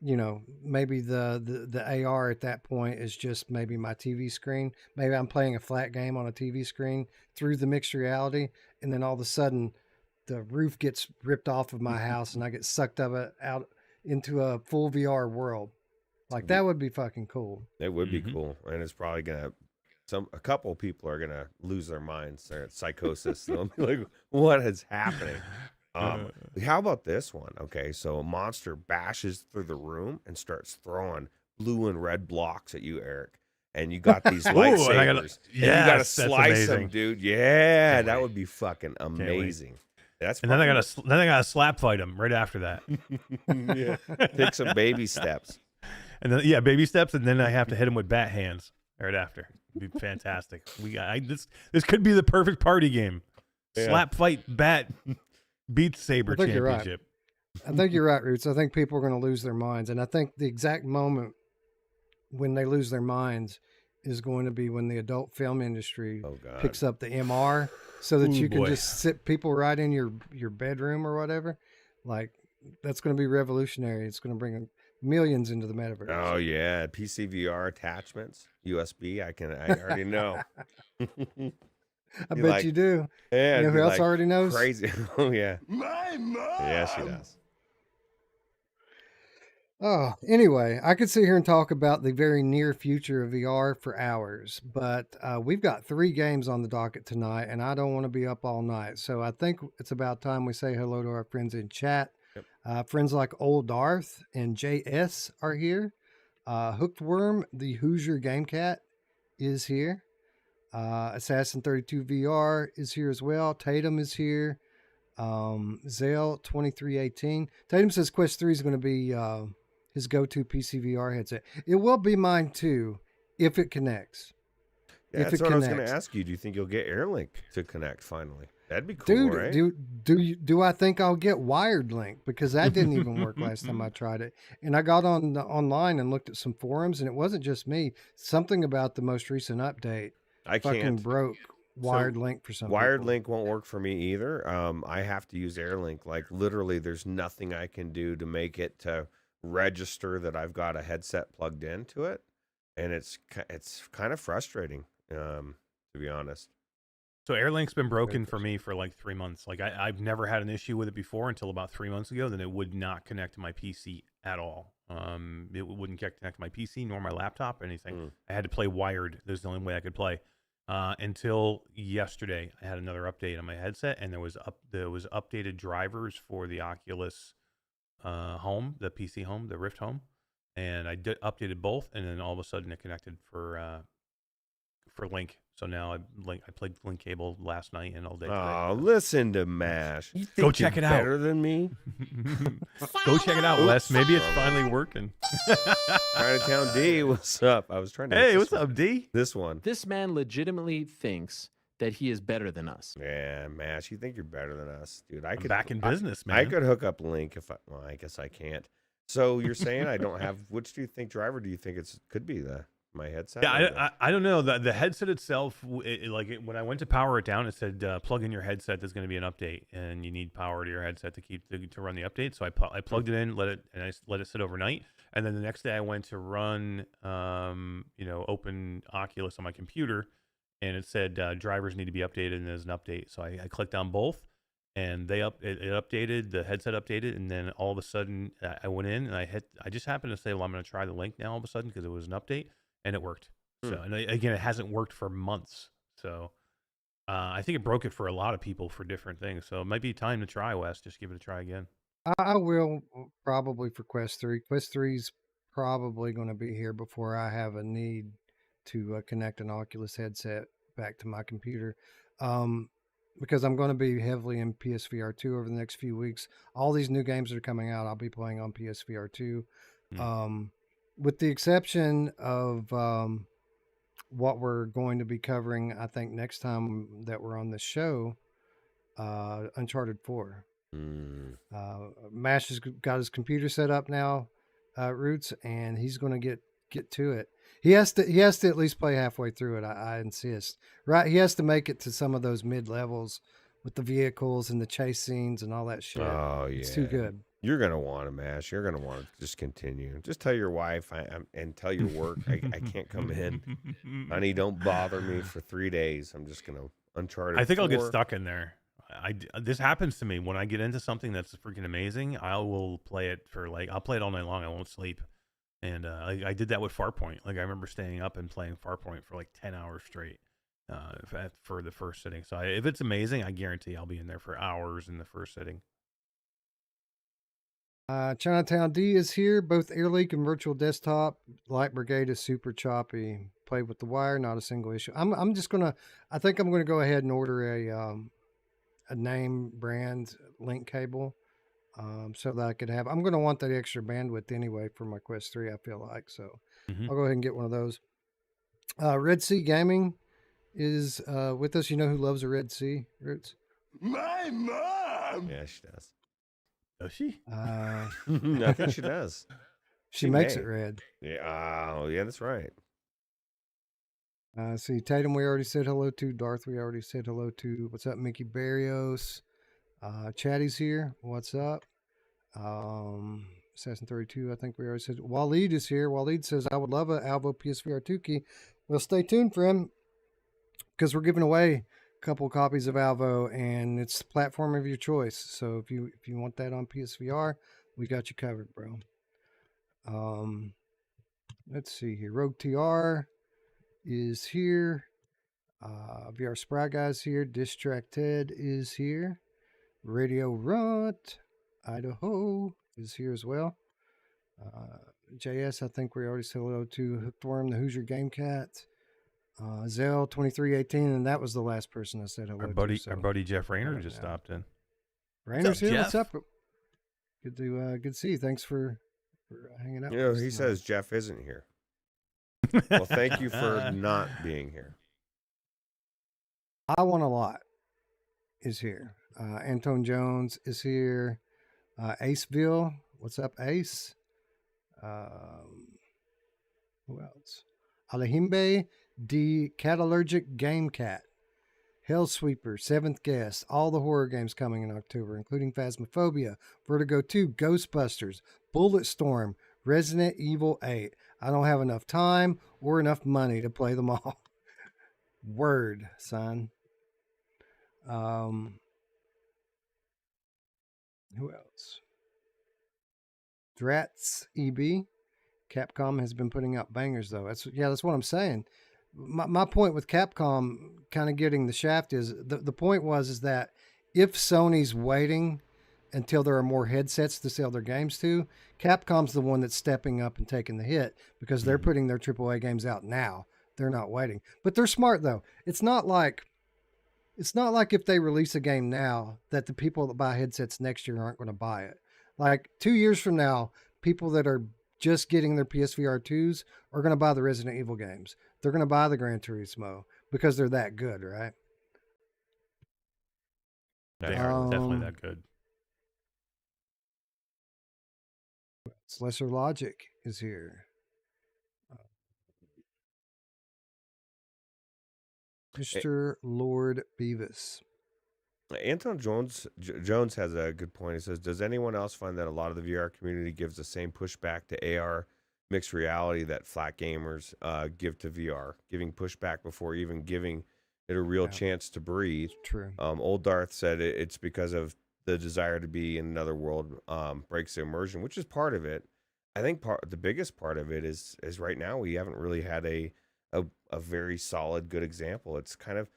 you know, maybe the AR at that point is just maybe my TV screen. Maybe I'm playing a flat game on a TV screen through the mixed reality, and then all of a sudden the roof gets ripped off of my house and I get sucked out into a full VR world. Like that would be fucking cool. It would be cool, and it's probably gonna. A couple of people are gonna lose their minds. They're at psychosis. They'll be like, "What is happening?" How about this one? Okay, so a monster bashes through the room and starts throwing blue and red blocks at you, Eric. And you got these lightsabers. And you gotta slice them, dude. Yeah, that would be fucking amazing. That's and then I gotta slap fight him right after that. Yeah, take some baby steps. And then baby steps, and then I have to hit him with bat hands right after. It'd be fantastic. This could be the perfect party game. Yeah. Slap fight bat beat saber championship. I think you're right, Roots. I think people are going to lose their minds, and I think the exact moment when they lose their minds is going to be when the adult film industry picks up the MR, so that you can just sit people right in your bedroom or whatever. Like that's going to be revolutionary. It's going to bring millions into the metaverse. Oh yeah, PCVR attachments, USB. I already know. I bet you do. Yeah, you know who else already knows? Crazy. Oh yeah. My mom. Yeah, she does. Oh, anyway, I could sit here and talk about the very near future of VR for hours, but we've got 3 games on the docket tonight, and I don't want to be up all night. So I think it's about time we say hello to our friends in chat. Yep. Friends like Old Darth and JS are here. Hooked Worm, the Hoosier Game Cat, is here. Assassin 32 VR is here as well. Tatum is here. Zale 2318. Tatum says Quest 3 is going to be his go-to PC VR headset. It will be mine too, if it connects. Yeah, that's what I was going to ask you. Do you think you'll get AirLink to connect finally? That'd be cool, dude, right? Do I think I'll get wired link? Because that didn't even work last time I tried it. And I got online and looked at some forums, and it wasn't just me. Something about the most recent update fucking broke wired link for some wired people. Link won't work for me either. I have to use AirLink. Like literally, there's nothing I can do to make it to register that I've got a headset plugged into it, and it's kind of frustrating, to be honest. So AirLink's been broken for me for like 3 months. Like I've never had an issue with it before until about 3 months ago. Then it would not connect to my PC at all. It wouldn't connect to my PC nor my laptop or anything. I had to play wired. There's the only way I could play. until yesterday. I had another update on my headset, and there was updated drivers for the Oculus Home, the PC Home, the Rift Home, and I updated both, and then all of a sudden it connected for Link. So now I played Link cable last night and all day today. Oh, listen to Mash. You think Go check you're it out. Better than me. Go check it out, Wes. Maybe it's finally working. Chinatown D, what's up? I was trying to. Hey, what's up, D? This one. This man legitimately thinks that he is better than us. Yeah, Mash, you think you're better than us, dude? I'm back in business, man. I could hook up Link if well, I guess I can't. So you're saying I don't have? Which do you think driver do you think could be my headset? Yeah, I don't know. The headset itself, when I went to power it down, it said plug in your headset. There's going to be an update, and you need power to your headset to run the update. So I plugged it in, I let it sit overnight, and then the next day I went to run, open Oculus on my computer, and it said drivers need to be updated, and there's an update. So I clicked on both, and it updated, the headset updated, and then all of a sudden I went in and I just happened to say, well, I'm going to try the Link now all of a sudden because it was an update. And it worked. So, and again, it hasn't worked for months. So, I think it broke it for a lot of people for different things. So, it might be time to try, Wes. Just give it a try again. I will probably for Quest 3. Quest 3's probably going to be here before I have a need to connect an Oculus headset back to my computer. Because I'm going to be heavily in PSVR 2 over the next few weeks. All these new games that are coming out, I'll be playing on PSVR 2. With the exception of what we're going to be covering, I think next time that we're on the show, Uncharted 4. Mash has got his computer set up now, Ruuts, and he's going to get to it. He has to at least play halfway through it. I insist. Right, he has to make it to some of those mid levels with the vehicles and the chase scenes and all that shit. Oh yeah, it's too good. You're gonna want to Mash. You're gonna want to just continue. Just tell your wife and tell your work I can't come in, honey. Don't bother me for 3 days. I'm just gonna Uncharted. I think 4. I'll get stuck in there. This happens to me when I get into something that's freaking amazing. I will play it I'll play it all night long. I won't sleep. And I did that with Farpoint. I remember staying up and playing Farpoint for 10 hours straight for the first sitting. So if it's amazing, I guarantee I'll be in there for hours in the first sitting. Chinatown D is here. Both Air Leak and Virtual Desktop. Light Brigade is super choppy. Played with the wire, not a single issue. I think I'm gonna go ahead and order a name brand link cable. So that I could have. I'm gonna want that extra bandwidth anyway for my Quest 3. I feel like so. I'll go ahead and get one of those. Red Sea Gaming is with us. You know who loves a Red Sea, Ruuts? My mom. Yeah, she does. Does she? I think she does. She makes it red. Yeah. Oh, yeah, that's right. See, Tatum, we already said hello to. Darth, we already said hello to. What's up, Mickey Barrios? Chatty's here. What's up? Assassin 32, I think we already said. Waleed is here. Waleed says, I would love an Alvo PSVR 2 key. Well, stay tuned for him because we're giving away a couple copies of Alvo, and it's the platform of your choice. So if you want that on PSVR, we got you covered, bro. Let's see here. Rogue TR is here. VR Spry Guy's here. Distract Ted is here. Radio Runt, Idaho is here as well. JS, I think we already said hello to. Hookworm, the Hoosier Game Cat. Zell 2318, and that was the last person I said hello to. Our buddy Jeff Rayner just stopped in. Rayner's here. Jeff? What's up? Good to see you. Thanks for hanging out. You know, with us he tonight. says Jeff isn't here. Well, thank you for not being here. I Want a Lot is here. Antone Jones is here. Aceville, what's up, Ace? Who else? Alejimbe D. Catalergic Game Cat. Hellsweeper, 7th Guest. All the horror games coming in October, including Phasmophobia, Vertigo 2, Ghostbusters, Bulletstorm, Resident Evil 8. I don't have enough time or enough money to play them all. Word, son. Who else? Drats EB. Capcom has been putting out bangers though. That's what I'm saying. my point with Capcom kind of getting the shaft is the point is that if Sony's waiting until there are more headsets to sell their games to, Capcom's the one that's stepping up and taking the hit because they're putting their AAA games out now. They're not waiting. But they're smart though. It's not like if they release a game now that the people that buy headsets next year aren't going to buy it. Like 2 years from now, people that are just getting their PSVR 2s are going to buy the Resident Evil games. They're going to buy the Gran Turismo because they're that good, right? They are definitely that good. Lesser Logic is here. Mr. Lord Beavis. Anton Jones has a good point. He says, does anyone else find that a lot of the VR community gives the same pushback to AR mixed reality that flat gamers give to VR, giving pushback before even giving it a real chance to breathe? True. Old Darth said it's because of the desire to be in another world breaks the immersion, which is part of it. I think the biggest part of it is right now we haven't really had a very solid, good example. It's kind of,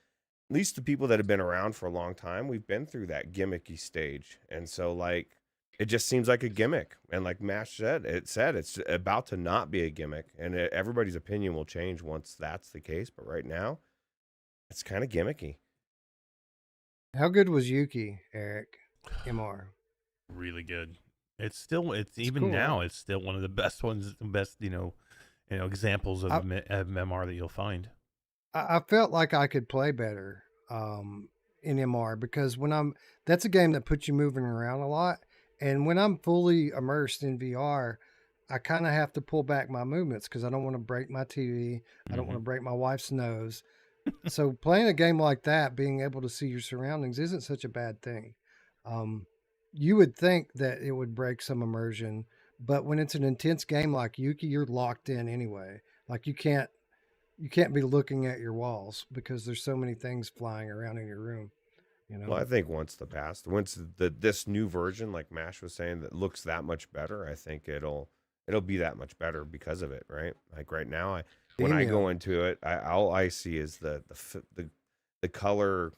at least the people that have been around for a long time, we've been through that gimmicky stage. And so like, it just seems like a gimmick. And like Mash said it's about to not be a gimmick, and everybody's opinion will change once that's the case. But right now it's kind of gimmicky. How good was Yuki, Eric? MR. Really good. It's even cool, now, right? it's still one of the best examples of MMR that you'll find. I felt like I could play better in MR because that's a game that puts you moving around a lot. And when I'm fully immersed in VR, I kind of have to pull back my movements because I don't want to break my TV. I don't want to break my wife's nose. So playing a game like that, being able to see your surroundings isn't such a bad thing. You would think that it would break some immersion, but when it's an intense game like Yuki, you're locked in anyway. Like you can't be looking at your walls because there's so many things flying around in your room. You know? Well, I think once this new version, like Mash was saying, that looks that much better, I think it'll be that much better because of it, right? Like right now, when I go into it, all I see is the color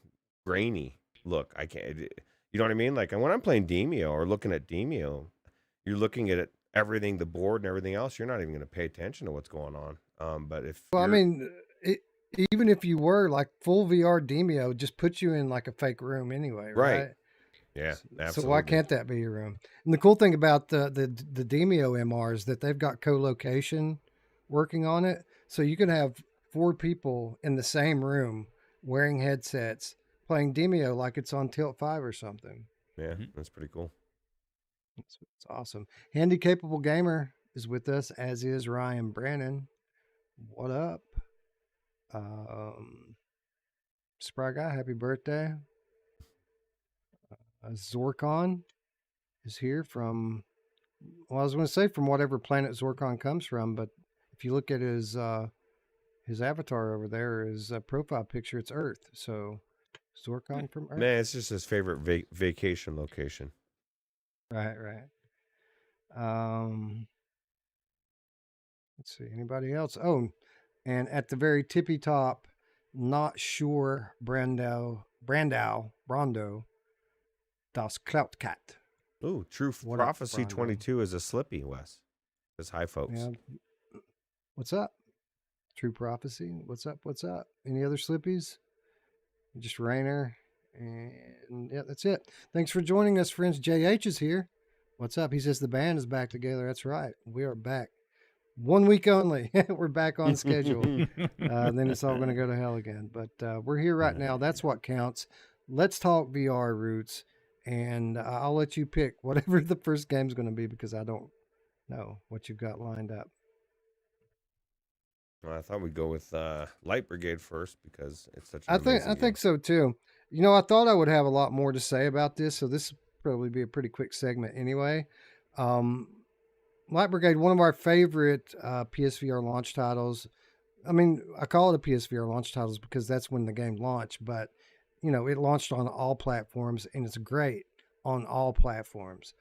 grainy look. I can't, you know what I mean? Like when I'm playing Demio or looking at Demio, you're looking at everything, the board and everything else. You're not even going to pay attention to what's going on. But even if you were like full VR Demio, just put you in like a fake room anyway, right? Yeah, absolutely. So why can't that be your room? And the cool thing about the Demio MR is that they've got co-location working on it, so you can have 4 people in the same room wearing headsets playing Demio like it's on Tilt 5 or something. Yeah, that's pretty cool. It's awesome. Handy Capable Gamer is with us, as is Ryan Brannon. What up? Spry Guy, happy birthday. Zorkon is here from, well, I was going to say from whatever planet Zorkon comes from, but if you look at his avatar over there, his profile picture, it's Earth. So Zorkon from Earth. Man, it's just his favorite vacation location. Right. Let's see, anybody else? Oh, and at the very tippy top, not sure Brando, Das Krautkat. Ooh, True Prophecy 22 is a Slippy, Wes. Says hi, folks. Yeah. What's up? True Prophecy. What's up? Any other Slippies? Just Rainer. And yeah, that's it. Thanks for joining us, friends. JH is here. What's up? He says the band is back together. That's right. We are back. 1 week only. We're back on schedule. Then it's all going to go to hell again. But we're here right now. That's what counts. Let's talk VR, Ruuts. And I'll let you pick whatever the first game's going to be because I don't know what you've got lined up. Well, I thought we'd go with Light Brigade first because it's such. I think so too. You know, I thought I would have a lot more to say about this, so this will probably be a pretty quick segment anyway. Light Brigade, one of our favorite PSVR launch titles. I mean, I call it a PSVR launch titles because that's when the game launched, but you know, it launched on all platforms and it's great on all platforms.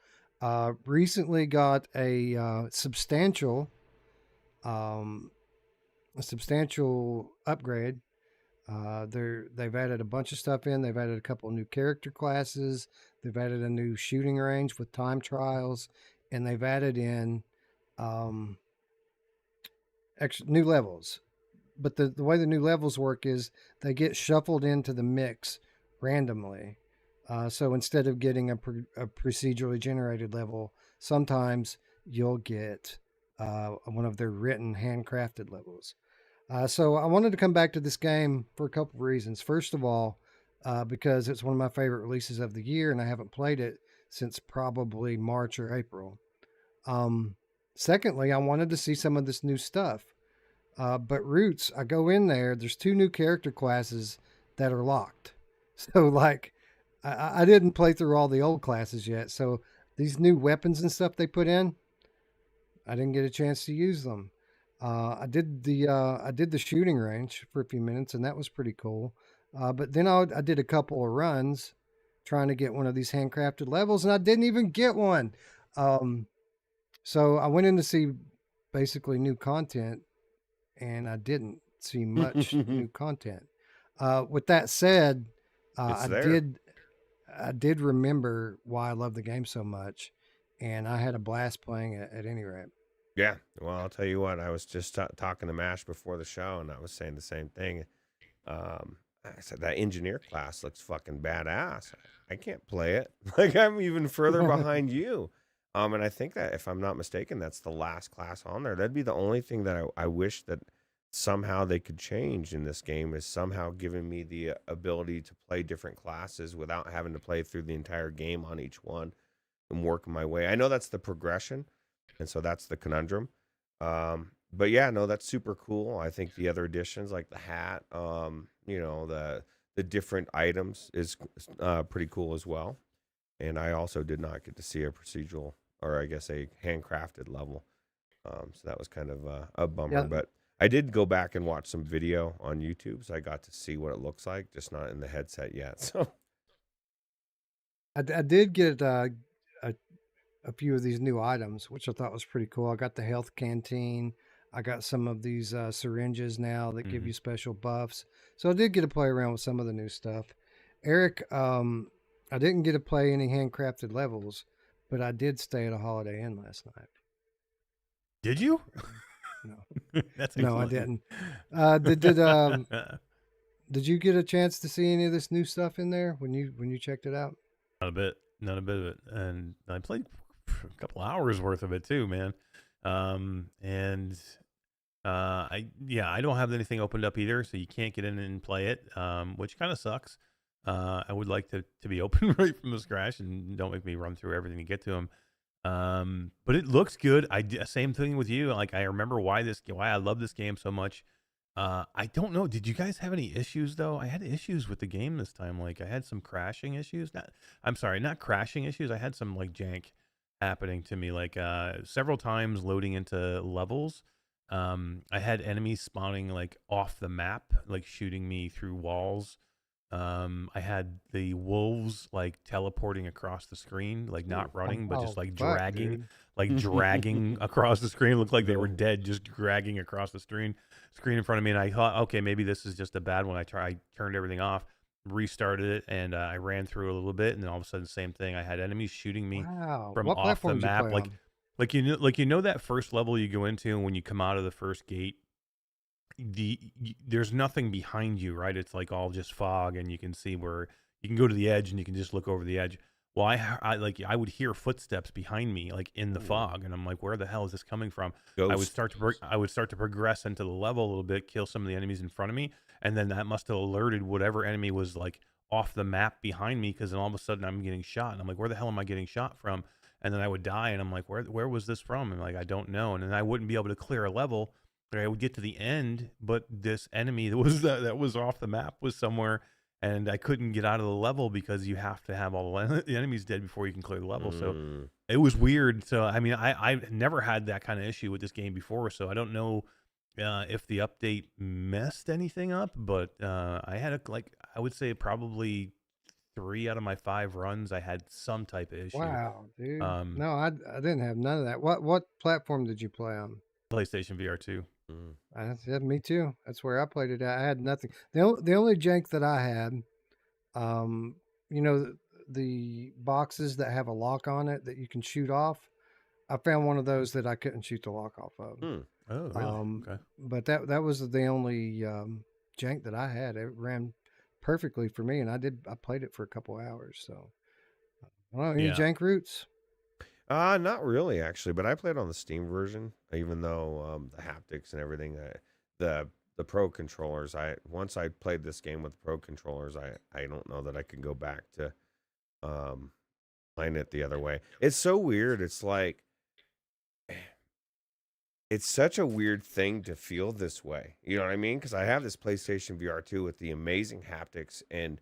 Recently got a substantial a substantial upgrade. They've added a bunch of stuff in. They've added a couple of new character classes. They've added a new shooting range with time trials, and they've added in um, extra new levels. But the way the new levels work is they get shuffled into the mix randomly. So instead of getting a procedurally generated level, sometimes you'll get one of their written, handcrafted levels. So I wanted to come back to this game for a couple of reasons. First of all, because it's one of my favorite releases of the year, and I haven't played it since probably March or April. Secondly, I wanted to see some of this new stuff. But Ruuts, I go in there, there's 2 new character classes that are locked. So, like, I didn't play through all the old classes yet. So, these new weapons and stuff they put in, I didn't get a chance to use them. I did the shooting range for a few minutes, and that was pretty cool. But then I did a couple of runs trying to get one of these handcrafted levels, and I didn't even get one. So I went in to see basically new content, and I didn't see much new content. With that said, It's I there. did remember why I love the game so much, and I had a blast playing it at any rate. Yeah. Well, I'll tell you what. I was just talking to Mash before the show, and I was saying the same thing. I said that engineer class looks fucking badass. I can't play it. Like I'm even further behind you. And I think that if I'm not mistaken, that's the last class on there. That'd be the only thing that I wish that somehow they could change in this game is somehow giving me the ability to play different classes without having to play through the entire game on each one and work my way. I know that's the progression, and so that's the conundrum. But yeah, no, that's super cool. I think the other additions like the hat, the different items is pretty cool as well. And I also did not get to see a procedural or I guess a handcrafted level. So that was kind of a bummer. Yeah. But I did go back and watch some video on YouTube, so I got to see what it looks like, just not in the headset yet. So I did get a few of these new items, which I thought was pretty cool. I got the health canteen. I got some of these syringes now that give you special buffs. So I did get to play around with some of the new stuff. Eric, I didn't get to play any handcrafted levels, but I did stay at a Holiday Inn last night. Did you? No, That's no, I excellent. didn't. Did you get a chance to see any of this new stuff in there when you checked it out? Not a bit of it. And I played a couple hours worth of it too, man. I don't have anything opened up either, so you can't get in and play it, which kind of sucks. I would like to be open right from the scratch and don't make me run through everything to get to them. But it looks good. Same thing with you. Like I remember why I love this game so much. I don't know. Did you guys have any issues though? I had issues with the game this time. Like I had some crashing issues. Not crashing issues. I had some like jank happening to me, like several times loading into levels. I had enemies spawning like off the map, like shooting me through walls. I had the wolves like teleporting across the screen, like not running, but just like fuck, dragging, dude. like dragging across the screen. It looked like they were dead, just dragging across the screen in front of me. And I thought, okay, maybe this is just a bad one. I turned everything off, restarted it, and I ran through a little bit, and then all of a sudden, same thing. I had enemies shooting me Wow. from What off the platform did you map, play on? like you know that first level you go into, and when you come out of the first gate, there's nothing behind you, right? It's like all just fog, and you can see where you can go to the edge, and you can just look over the edge. Well, I would hear footsteps behind me, like in the fog, and I'm like, where the hell is this coming from? I would start to progress into the level a little bit, kill some of the enemies in front of me, and then that must have alerted whatever enemy was like off the map behind me, because then all of a sudden I'm getting shot, and I'm like, where the hell am I getting shot from? And then I would die, and I'm like, where was this from? And like, I don't know, and then I wouldn't be able to clear a level. I would get to the end, but this enemy that was off the map was somewhere, and I couldn't get out of the level because you have to have all the enemies dead before you can clear the level. So it was weird. So I mean, I've never had that kind of issue with this game before, so I don't know if the update messed anything up. But I had I would say probably 3 out of my 5 runs I had some type of issue. Wow, dude. Um, No, I didn't have none of that. What platform did you play on? PlayStation VR2. Yeah, me too. That's where I played it at. I had nothing. The only jank that I had, um, you know, the boxes that have a lock on it that you can shoot off. I found one of those that I couldn't shoot the lock off of. Oh, really? Okay. But that was the only jank that I had. It ran perfectly for me, and I played it for a couple hours. So, I don't know, any Yeah. jank roots? Not really actually, but I played on the Steam version, even though the haptics and everything, the pro controllers. Once I played this game with the pro controllers, I don't know that I could go back to playing it the other way. It's so weird. It's like it's such a weird thing to feel this way. You know what I mean? Because I have this PlayStation VR2 with the amazing haptics and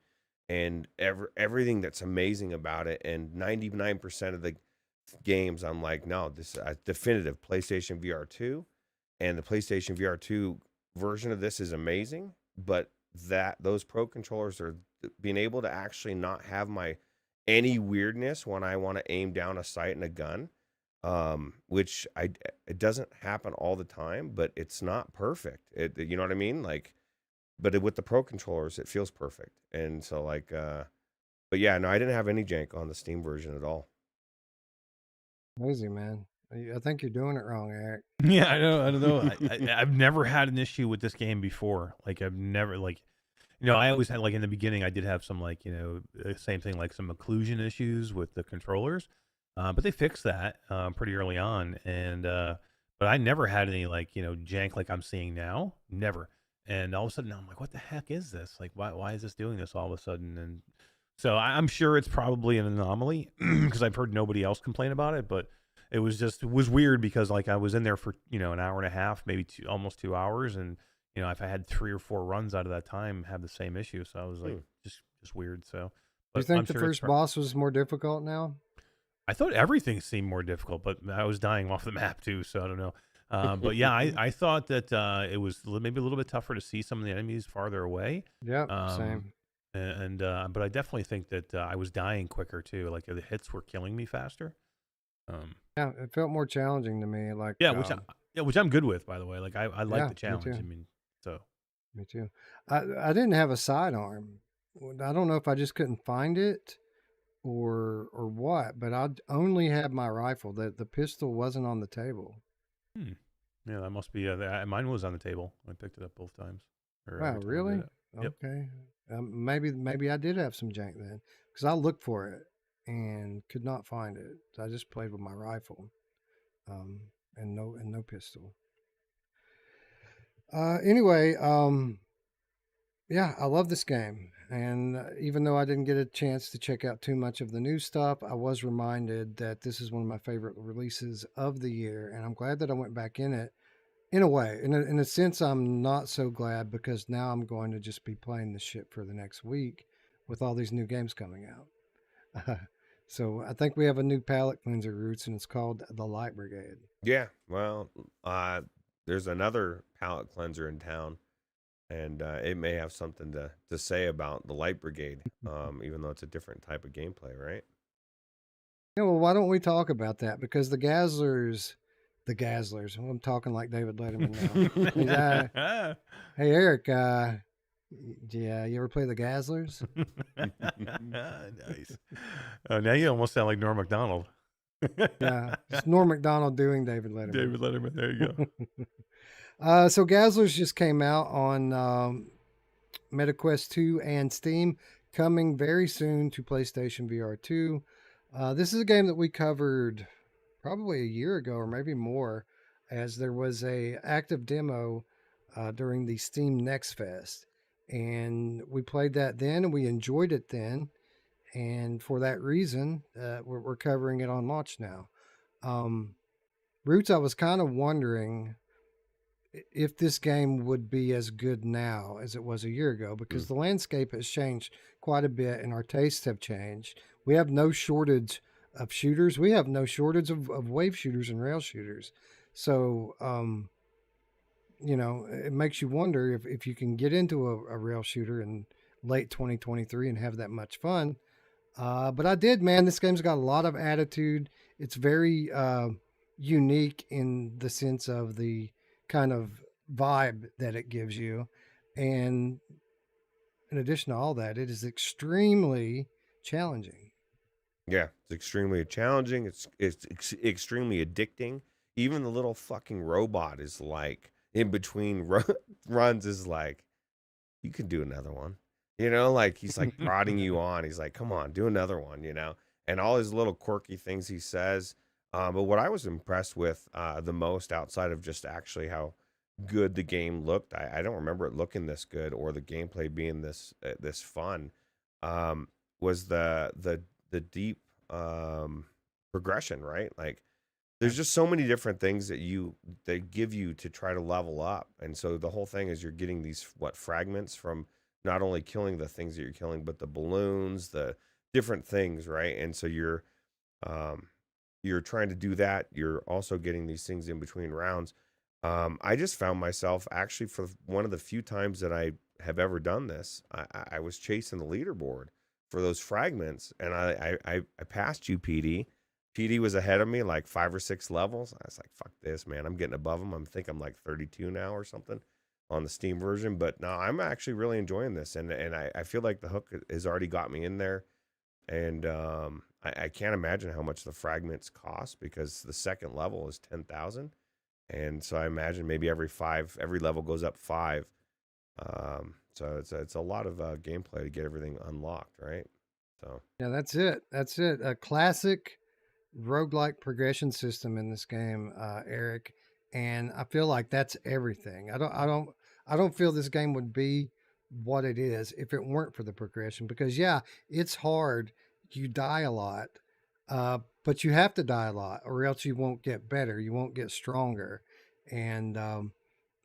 everything that's amazing about it, and 99% of the games I'm like, no, this is a definitive PlayStation VR2, and the PlayStation VR2 version of this is amazing, but those pro controllers are being able to actually not have any weirdness when I want to aim down a sight and a gun, which it doesn't happen all the time, but it's not perfect. You know what I mean? Like, but with the pro controllers, it feels perfect. And so like, but yeah, no, I didn't have any jank on the Steam version at all. Crazy, man. I think you're doing it wrong, Eric. Yeah, I don't know. I've never had an issue with this game before. Like I've never I always had like in the beginning I did have some same thing, like some occlusion issues with the controllers, but they fixed that pretty early on, and but I never had any jank like I'm seeing now, never. And all of a sudden I'm like, what the heck is this? Like why is this doing this all of a sudden? And so I'm sure it's probably an anomaly because I've heard nobody else complain about it, but it was weird because like I was in there for an hour and a half, maybe almost 2 hours, and if I had 3 or 4 runs out of that time, have the same issue. So I was like, just weird. So, Do you think the first boss was more difficult now? I thought everything seemed more difficult, but I was dying off the map too, so I don't know. But yeah, I thought that it was maybe a little bit tougher to see some of the enemies farther away. Yeah, same. And but I definitely think that I was dying quicker too. Like the hits were killing me faster. Yeah, it felt more challenging to me. Like which I'm good with, by the way. Like I like the challenge. Me too. I mean, so me too. I didn't have a sidearm. I don't know if I just couldn't find it or what, but I only had my rifle. The pistol wasn't on the table. Yeah, that must be. Mine was on the table. I picked it up both times. Wow, really? Yep. Okay. Maybe I did have some jank then, because I looked for it and could not find it. So I just played with my rifle, and no pistol. Anyway, yeah, I love this game, and even though I didn't get a chance to check out too much of the new stuff, I was reminded that this is one of my favorite releases of the year, and I'm glad that I went back in it. In a way, in a sense, I'm not so glad because now I'm going to just be playing this shit for the next week with all these new games coming out. So I think we have a new palette cleanser, Ruuts, and it's called the Light Brigade. Yeah, well, there's another palette cleanser in town, and it may have something to say about the Light Brigade, even though it's a different type of gameplay, right? Yeah, well, why don't we talk about that? Because the Gazzlers, I'm talking like David Letterman now. Hey, Eric, yeah, you ever play the Gazzlers? Nice. Oh, now you almost sound like Norm Macdonald. Yeah, it's Norm Macdonald doing David Letterman. David Letterman, there you go. So Gazzlers just came out on MetaQuest 2 and Steam, coming very soon to PlayStation VR 2. This is a game that we covered probably a year ago or maybe more, as there was a active demo during the Steam Next Fest, and we played that then and we enjoyed it then, and for that reason we're covering it on launch now. Ruuts, I was kind of wondering if this game would be as good now as it was a year ago, because the landscape has changed quite a bit and our tastes have changed. We have no shortage of shooters. We have no shortage of wave shooters and rail shooters. So, it makes you wonder if you can get into a rail shooter in late 2023 and have that much fun. But I did, man. This game's got a lot of attitude. It's very unique in the sense of the kind of vibe that it gives you. And in addition to all that, it is extremely challenging. Yeah, it's extremely challenging. Extremely addicting. Even the little fucking robot is like in between runs is like, you can do another one. Like he's like prodding you on. He's like, come on, do another one, and all his little quirky things he says. But what I was impressed with the most outside of just actually how good the game looked, I don't remember it looking this good or the gameplay being this fun, was the deep progression, right? Like there's just so many different things that they give you to try to level up. And so the whole thing is you're getting these fragments from not only killing the things that you're killing, but the balloons, the different things, right? And so you're trying to do that. You're also getting these things in between rounds. I just found myself actually for one of the few times that I have ever done this, I was chasing the leaderboard for those fragments, and I passed you, PD. PD was ahead of me like 5 or 6 levels. I was like, fuck this, man. I'm getting above him. I'm like 32 now or something on the Steam version. But no, I'm actually really enjoying this. And I feel like the hook has already got me in there. And I can't imagine how much the fragments cost because the second level is 10,000. And so I imagine maybe every level goes up 5. So it's a lot of gameplay to get everything unlocked, right? So Yeah, that's it. That's it. A classic roguelike progression system in this game, Eric. And I feel like that's everything. I don't feel this game would be what it is if it weren't for the progression. Because yeah, it's hard. You die a lot, but you have to die a lot, or else you won't get better. You won't get stronger. And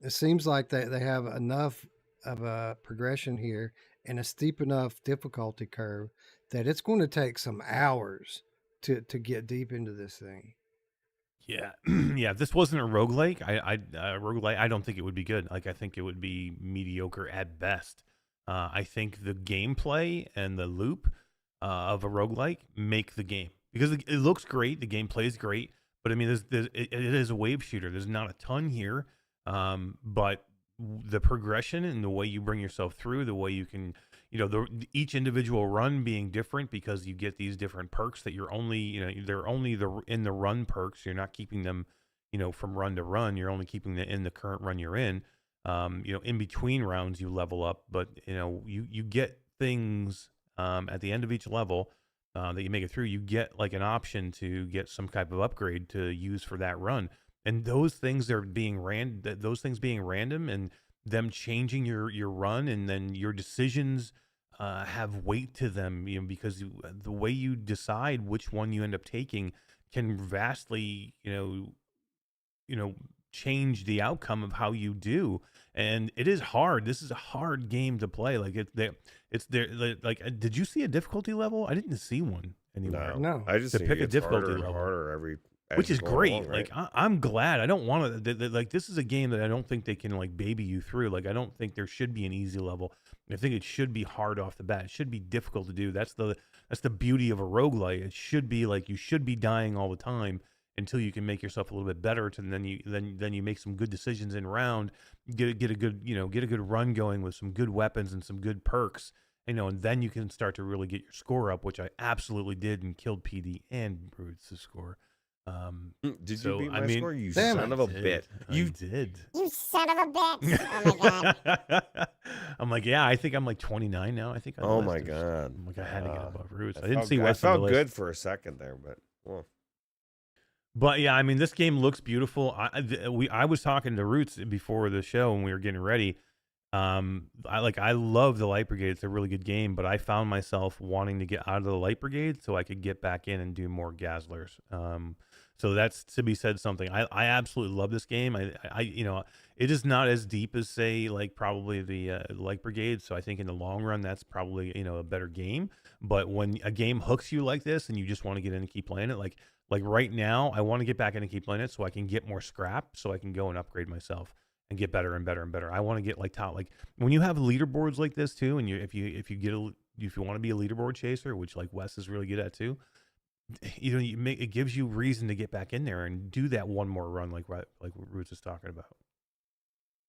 it seems like they have enough of a progression here and a steep enough difficulty curve that it's going to take some hours to get deep into this thing. Yeah, yeah. If this wasn't a roguelike, roguelike, I don't think it would be good. Like I think it would be mediocre at best. I think the gameplay and the loop of a roguelike make the game because it looks great, the gameplay is great, but I mean, it is a wave shooter. There's not a ton here, but the progression and the way you bring yourself through, the way you can, each individual run being different because you get these different perks that you're only, they're only in the run perks. You're not keeping them, from run to run. You're only keeping them in the current run you're in. In between rounds you level up, but you get things at the end of each level that you make it through. You get like an option to get some type of upgrade to use for that run. And those things being random and them changing your run, and then your decisions have weight to them, because the way you decide which one you end up taking can vastly, change the outcome of how you do. And it is hard. This is a hard game to play. Like did you see a difficulty level? I didn't see one anywhere. No. I just To think pick a it's difficulty harder and level. harder as Which you is go great. along, right? Like I'm glad. I don't want to like this is a game that I don't think they can like baby you through. Like I don't think there should be an easy level. I think it should be hard off the bat. It should be difficult to do. That's the beauty of a roguelite. It should be like you should be dying all the time until you can make yourself a little bit better, and then you make some good decisions in round, get a good run going with some good weapons and some good perks, and then you can start to really get your score up, which I absolutely did and killed PD and Ruuts' score. Did so, you beat I my mean, score? You damn son it. of a bit. You did. You son of a bitch. Oh my god. I'm like, yeah, I think I'm like 29 now. I think. Oh my god. I'm like, I had to get above Ruuts. I I didn't felt see good- Wes I on the felt list. good for a second there, but well. But yeah, I mean, this game looks beautiful. I was talking to Ruuts before the show when we were getting ready. I love the Light Brigade. It's a really good game, but I found myself wanting to get out of the Light Brigade so I could get back in and do more Gazzlers. So that's to be said something. I absolutely love this game. It is not as deep as say like probably the Light Brigade. So I think in the long run that's probably a better game. But when a game hooks you like this and you just want to get in and keep playing it, like right now, I want to get back in and keep playing it so I can get more scrap, so I can go and upgrade myself and get better and better and better. I want to get like top. Like when you have leaderboards like this too, and if you want to be a leaderboard chaser, which like Wes is really good at too, it gives you reason to get back in there and do that one more run, like what Ruuts is talking about.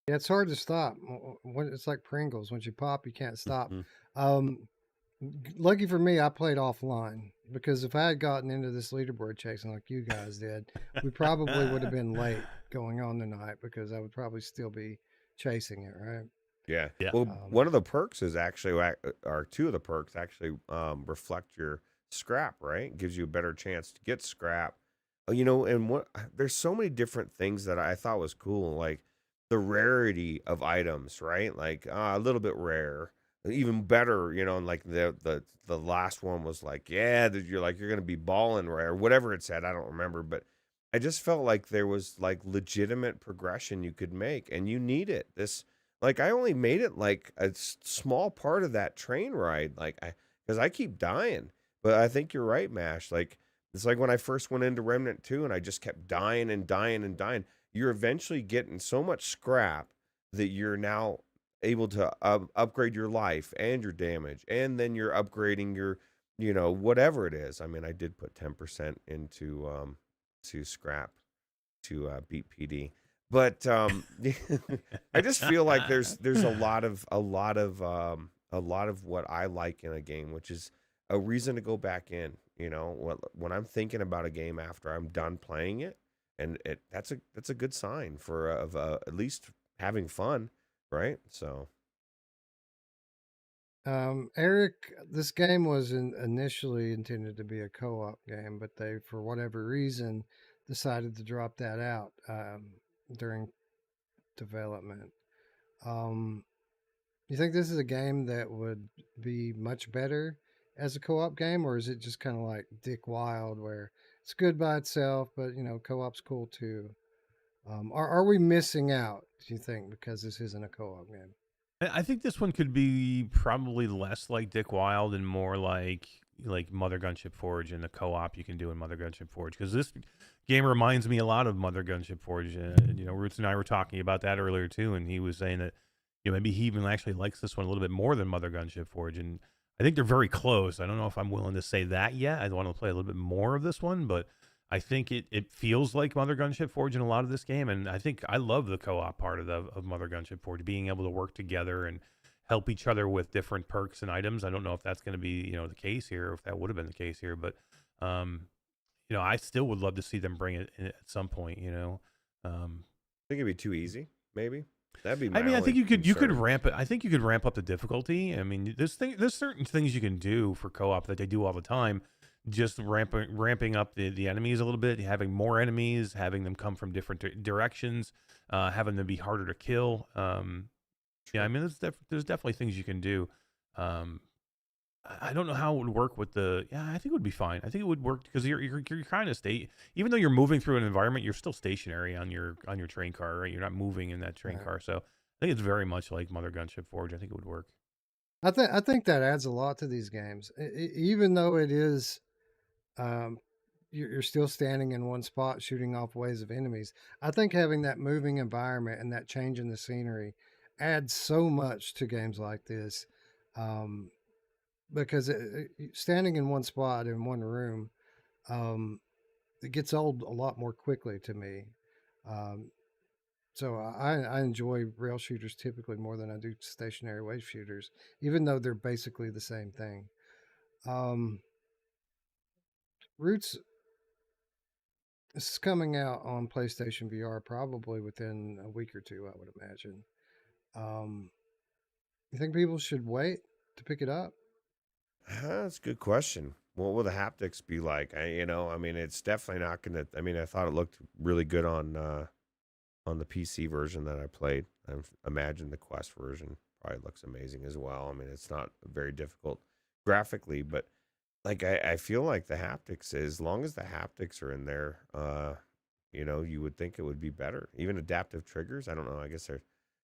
Yeah, it's hard to stop. It's like Pringles. Once you pop, you can't stop. Mhm. Lucky for me, I played offline because if I had gotten into this leaderboard chasing like you guys did, we probably would have been late going on tonight because I would probably still be chasing it, right? Yeah. Yeah. Well, Um, one of the perks is actually, or two of the perks actually reflect your scrap, right? Gives you a better chance to get scrap. And there's so many different things that I thought was cool, like the rarity of items, right? Like a little bit rare, even better, and like the last one was like, yeah, that you're gonna be balling rare, whatever it said, I don't remember, but I just felt like there was like legitimate progression you could make, and you need it. Like I only made it like a small part of that train ride, because I keep dying. But I think you're right, Mash. Like it's like when I first went into Remnant 2 and I just kept dying and dying and dying. You're eventually getting so much scrap that you're now able to upgrade your life and your damage, and then you're upgrading your, whatever it is. I mean, I did put 10% into to scrap to beat PD. But I just feel like there's a lot of what I like in a game, which is a reason to go back in. When I'm thinking about a game after I'm done playing it, and that's a good sign for at least having fun, right? So Eric, this game was initially intended to be a co-op game, but they, for whatever reason, decided to drop that out during development. Um, you think this is a game that would be much better as a co-op game, or is it just kind of like Dick Wild, where it's good by itself, but co-op's cool too? Are we missing out? Do you think because this isn't a co-op game? I think this one could be probably less like Dick Wild and more like Mother Gunship Forge and the co-op you can do in Mother Gunship Forge, because this game reminds me a lot of Mother Gunship Forge. Roots and I were talking about that earlier too, and he was saying that maybe he even actually likes this one a little bit more than Mother Gunship Forge, and I think they're very close. I don't know if I'm willing to say that yet. I want to play a little bit more of this one, but I think it feels like Mother Gunship Forge in a lot of this game, and I think I love the co-op part of Mother Gunship Forge, being able to work together and help each other with different perks and items. I don't know if that's going to be the case here, or if that would have been the case here, but I still would love to see them bring it in at some point. I think it'd be too easy, maybe. That'd be I mean, I think only you could concern. ramp it. I think you could ramp up the difficulty. I mean, there's certain things you can do for co-op that they do all the time. Just ramping up the enemies a little bit, having more enemies, having them come from different directions, having them be harder to kill. Yeah, I mean, there's definitely things you can do. I don't know how it would work with the. Yeah, I think it would be fine. I think it would work because you're kind of even though you're moving through an environment, you're still stationary on your train car, right? You're not moving in that train Right. car, so I think it's very much like Mother Gunship Forge. I think it would work. I think that adds a lot to these games, even though it is um, you're still standing in one spot shooting off waves of enemies. I think having that moving environment and that change in the scenery adds so much to games like this, um, because standing in one spot in one room, um, it gets old a lot more quickly to me. Um, so I enjoy rail shooters typically more than I do stationary wave shooters, even though they're basically the same thing. Um, Roots is coming out on PlayStation VR probably within a week or two, I would imagine. Um, you think people should wait to pick it up? That's a good question. What will the haptics be like? I mean, it's definitely not gonna. I mean, I thought it looked really good on the PC version that I played. I imagine the Quest version probably looks amazing as well. I mean, it's not very difficult graphically, but like I feel like the haptics, as long as the haptics are in there, you would think it would be better. Even adaptive triggers. I don't know. I guess they're,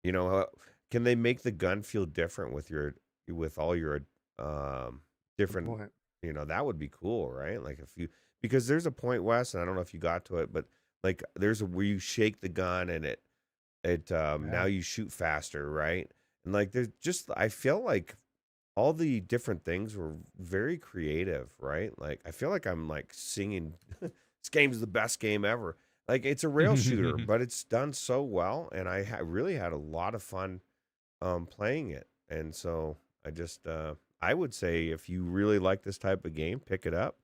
you know, uh, can they make the gun feel different with all your um Good different, point. that would be cool, right? Like if you, because there's a point, Wes, and I don't know if you got to it, but like there's a where you shake the gun and now Yeah. you shoot faster, right? And like there's just, I feel like all the different things were very creative, right? Like I feel like I'm like singing this game's the best game ever. Like it's a rail shooter, but it's done so well, and I really had a lot of fun playing it. And so I would say if you really like this type of game, pick it up.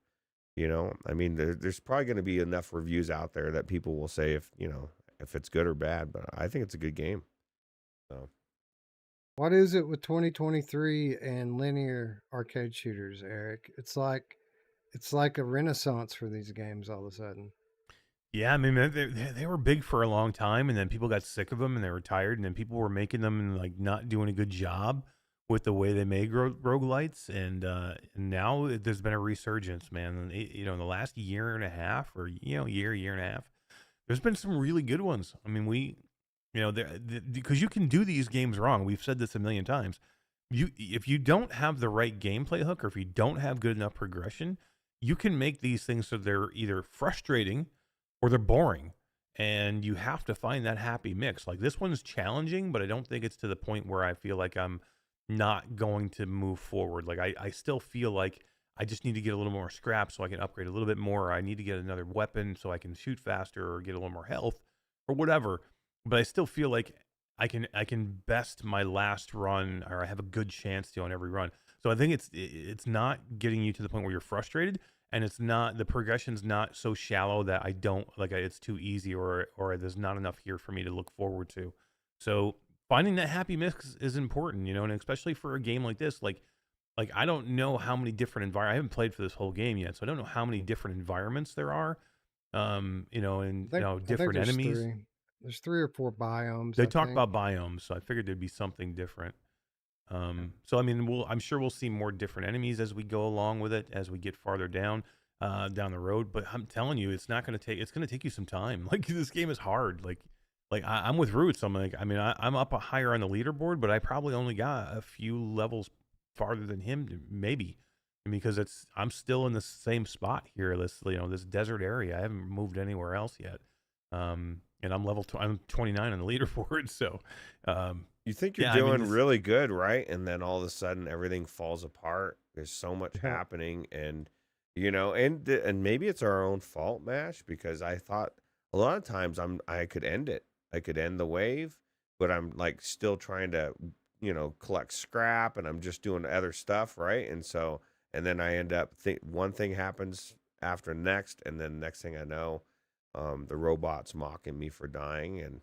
I mean, there's probably going to be enough reviews out there that people will say if it's good or bad, but I think it's a good game. So What is it with 2023 and linear arcade shooters, Eric? It's like a renaissance for these games all of a sudden. Yeah, I mean, they were big for a long time, and then people got sick of them, and they were tired, and then people were making them and like not doing a good job with the way they made roguelites, and now there's been a resurgence, man. And in the last year and a half, or year and a half, there's been some really good ones. I mean, because you can do these games wrong. We've said this a million times. If you don't have the right gameplay hook, or if you don't have good enough progression, you can make these things so they're either frustrating or they're boring, and you have to find that happy mix. Like this one's challenging, but I don't think it's to the point where I feel like I'm not going to move forward. Like I still feel like I just need to get a little more scrap so I can upgrade a little bit more. Or I need to get another weapon so I can shoot faster or get a little more health or whatever. But I still feel like I can best my last run, or I have a good chance to on every run. So I think it's not getting you to the point where you're frustrated, and it's not, the progression's not so shallow that I don't like it's too easy, or there's not enough here for me to look forward to. So finding that happy mix is important, and especially for a game like this, like I don't know how many different environments. I haven't played for this whole game yet, so I don't know how many different environments there are. And different enemies. There's 3 or 4 biomes. They talk about biomes, so I figured there'd be something different. So I mean, I'm sure we'll see more different enemies as we go along with it, as we get farther down the road. But I'm telling you, it's going to take you some time. Like this game is hard. I'm with Ruuts. I'm up higher on the leaderboard, but I probably only got a few levels farther than him, maybe, because I'm still in the same spot here. This desert area. I haven't moved anywhere else yet. And I'm I'm 29 on the leaderboard. So, you think you're doing really good, right? And then all of a sudden everything falls apart. There's so much happening, and and maybe it's our own fault, Mash, because I thought a lot of times I could end it. I could end the wave, but I'm like still trying to, collect scrap, and I'm just doing other stuff, right? And then I end up one thing happens after next, and then next thing I know, the robot's mocking me for dying, and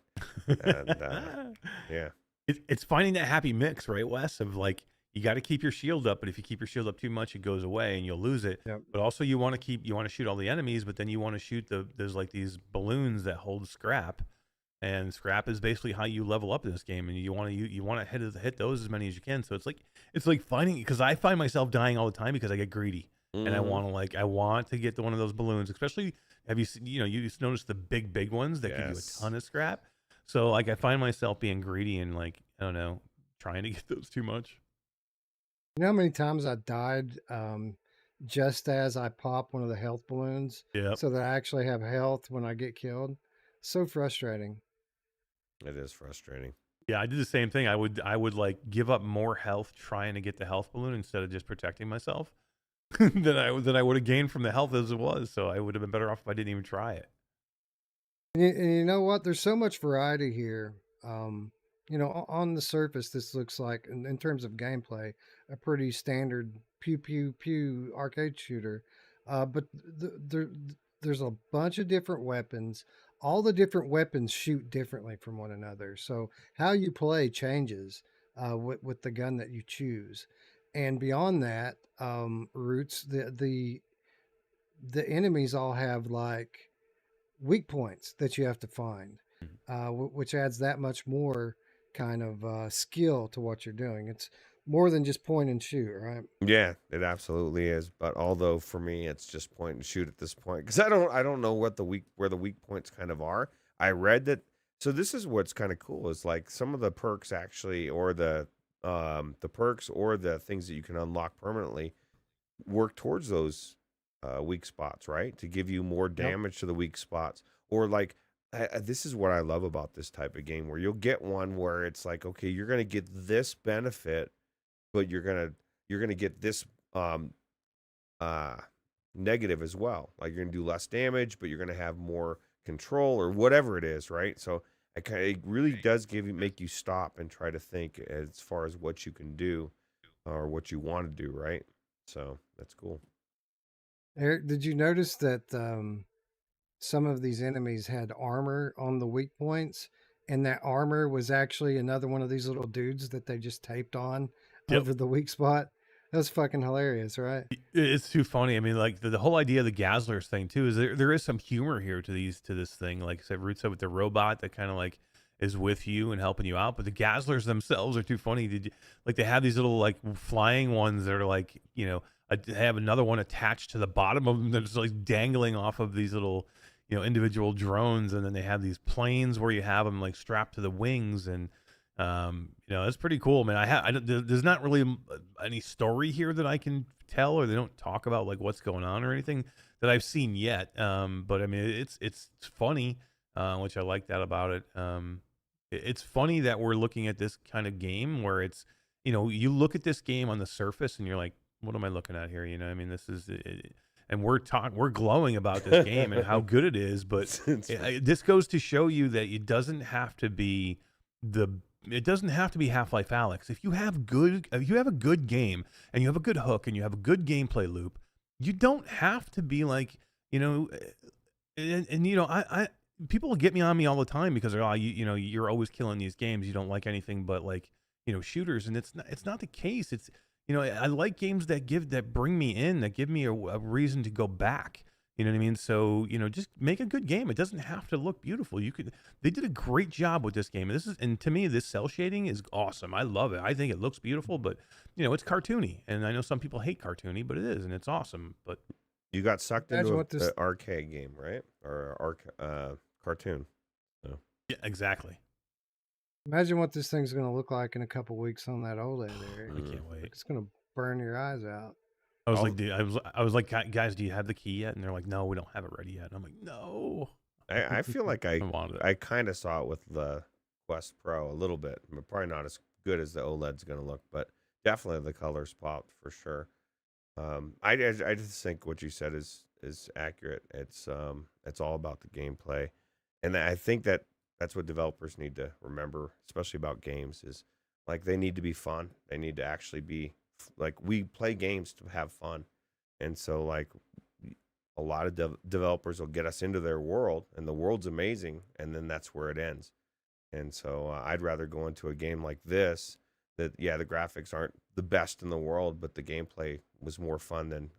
yeah. It's finding that happy mix, right, Wes? Of like, you got to keep your shield up, but if you keep your shield up too much, it goes away and you'll lose it. Yep. But also you want to shoot all the enemies, but then you want to shoot there's like these balloons that hold scrap, and scrap is basically how you level up in this game, and you want to hit those as many as you can. So it's like finding, because I find myself dying all the time because I get greedy. And I want to get one of those balloons, especially, have you seen, you just notice the big ones that give you a ton of scrap. So like I find myself being greedy and like, I don't know, trying to get those too much. You know how many times I died just as I pop one of the health balloons, so that I actually have health when I get killed? So frustrating. It is frustrating. Yeah, I did the same thing. I would like give up more health trying to get the health balloon instead of just protecting myself than I would have gained from the health as it was. So I would have been better off if I didn't even try it. And you know what? There's so much variety here. On the surface, this looks like, in terms of gameplay, a pretty standard pew pew pew arcade shooter. But there's a bunch of different weapons. All the different weapons shoot differently from one another. So how you play changes with the gun that you choose. And beyond that, Ruuts, the enemies all have like weak points that you have to find, which adds that much more kind of skill to what you're doing. It's more than just point and shoot, right? Yeah, it absolutely is. But although for me, it's just point and shoot at this point, because I don't know where the weak points kind of are. I read that. So this is what's kind of cool, is like some of the perks actually, or the perks or the things that you can unlock permanently work towards those weak spots, right? To give you more damage to the weak spots, or like this is what I love about this type of game, where you'll get one where it's like, okay, you're gonna get this benefit, but you're gonna get this negative as well. Like you're gonna do less damage, but you're gonna have more control or whatever it is, right? So it really does make you stop and try to think as far as what you can do or what you want to do, right? So that's cool. Eric, did you notice that some of these enemies had armor on the weak points, and that armor was actually another one of these little dudes that they just taped on Yep. over the weak spot? That's fucking hilarious, right? It's too funny. I mean, like the whole idea of the Gazzlers thing too is there is some humor here to this thing. Like I said, Ruuts said with the robot that kind of like is with you and helping you out, but the Gazzlers themselves are too funny. Like they have these little like flying ones that are like they have another one attached to the bottom of them that's like dangling off of these little individual drones, and then they have these planes where you have them like strapped to the wings and. It's pretty cool, man. There's not really any story here that I can tell, or they don't talk about like what's going on or anything that I've seen yet. But I mean, it's funny, which I like that about it. It's funny that we're looking at this kind of game where it's, you look at this game on the surface and you're like, what am I looking at here? I mean, this is, and we're glowing about this game and how good it is, but this goes to show you that it doesn't have to be Half-Life Alyx. If you have a good game and you have a good hook and you have a good gameplay loop, you don't have to be like, I people get on me all the time because they're you're always killing these games. You don't like anything but like, shooters, and it's not the case. It's, I like games that bring me in, that give me a reason to go back. You know what I mean? So, just make a good game. It doesn't have to look beautiful. They did a great job with this game. And to me, this cell shading is awesome. I love it. I think it looks beautiful, but it's cartoony. And I know some people hate cartoony, but it is, and it's awesome. But you got sucked into an arcade game, right? Or cartoon. So. Yeah, exactly. Imagine what this thing's going to look like in a couple weeks on that OLED there. I can't wait. It's going to burn your eyes out. I was like, guys, do you have the key yet? And they're like, no, we don't have it ready yet. And I'm like, no. I feel like I kind of saw it with the Quest Pro a little bit, but probably not as good as the OLED's going to look, but definitely the colors popped for sure. I just think what you said is accurate. It's all about the gameplay, and I think that's what developers need to remember, especially about games, is like they need to be fun. They need to actually be. Like we play games to have fun, and so like a lot of developers will get us into their world, and the world's amazing, and then that's where it ends. And so I'd rather go into a game like this that the graphics aren't the best in the world, but the gameplay was more fun than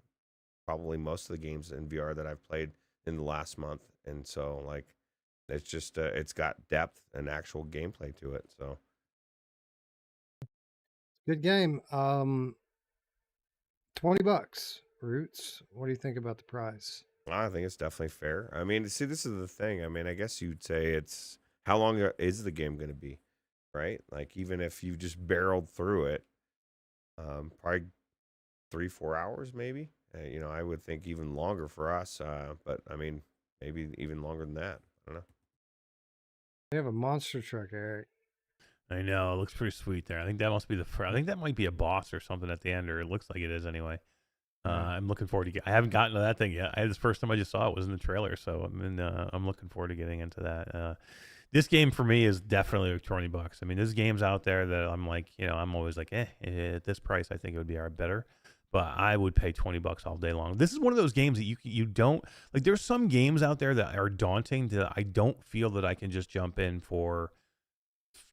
probably most of the games in VR that I've played in the last month. And so like it's just it's got depth and actual gameplay to it. So good game. $20. Ruuts. What do you think about the price? I think it's definitely fair. I mean, see, this is the thing. I mean, I guess you'd say it's how long is the game going to be, right? Like even if you just barreled through it, probably 3-4 hours, maybe. I would think even longer for us. But I mean, maybe even longer than that. I don't know. They have a monster truck, Eric. I know, it looks pretty sweet there. I think that must be I think that might be a boss or something at the end, or it looks like it is anyway. I'm looking forward to I haven't gotten to that thing yet. This first time I just saw it was in the trailer, so I'm looking forward to getting into that. This game for me is definitely $20. I mean, there's games out there that I'm like, I'm always like, at this price, I think it would be better. But I would pay $20 all day long. This is one of those games that you don't like. There's some games out there that are daunting that I don't feel that I can just jump in for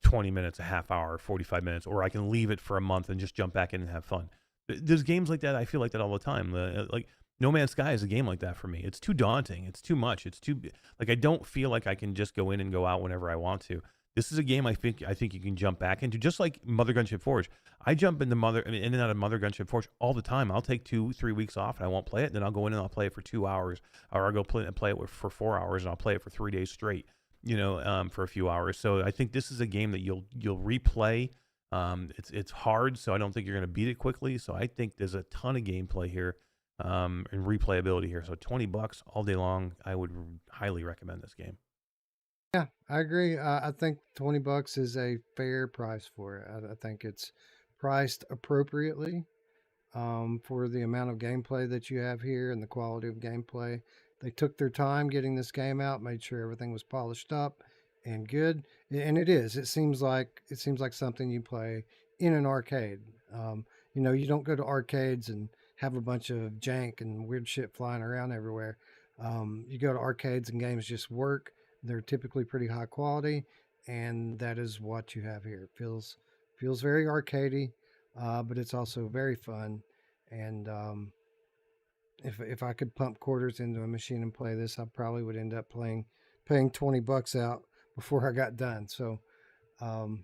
20 minutes, a half hour, 45 minutes, or I can leave it for a month and just jump back in and have fun. There's games like that. I feel like that all the time. Like No Man's Sky is a game like that for me. It's too daunting. It's too much. It's too like I don't feel like I can just go in and go out whenever I want to. This is a game I think you can jump back into, just like Mother Gunship Forge. I jump into in and out of Mother Gunship Forge all the time. I'll take 2-3 weeks off and I won't play it. Then I'll go in and I'll play it for 2 hours, or I'll go play it for 4 hours and I'll play it for 3 days straight. For a few hours. So I think this is a game that you'll replay. It's hard, so I don't think you're going to beat it quickly. So I think there's a ton of gameplay here, and replayability here. So $20 all day long, I would highly recommend this game. Yeah, I agree. I think $20 is a fair price for it. I think it's priced appropriately for the amount of gameplay that you have here and the quality of gameplay. They took their time getting this game out, made sure everything was polished up and good, and it is. It seems like something you play in an arcade. You don't go to arcades and have a bunch of jank and weird shit flying around everywhere. You go to arcades and games just work. They're typically pretty high quality, and that is what you have here. It feels very arcadey, but it's also very fun. And if I could pump quarters into a machine and play this, I probably would end up paying $20 out before I got done. So,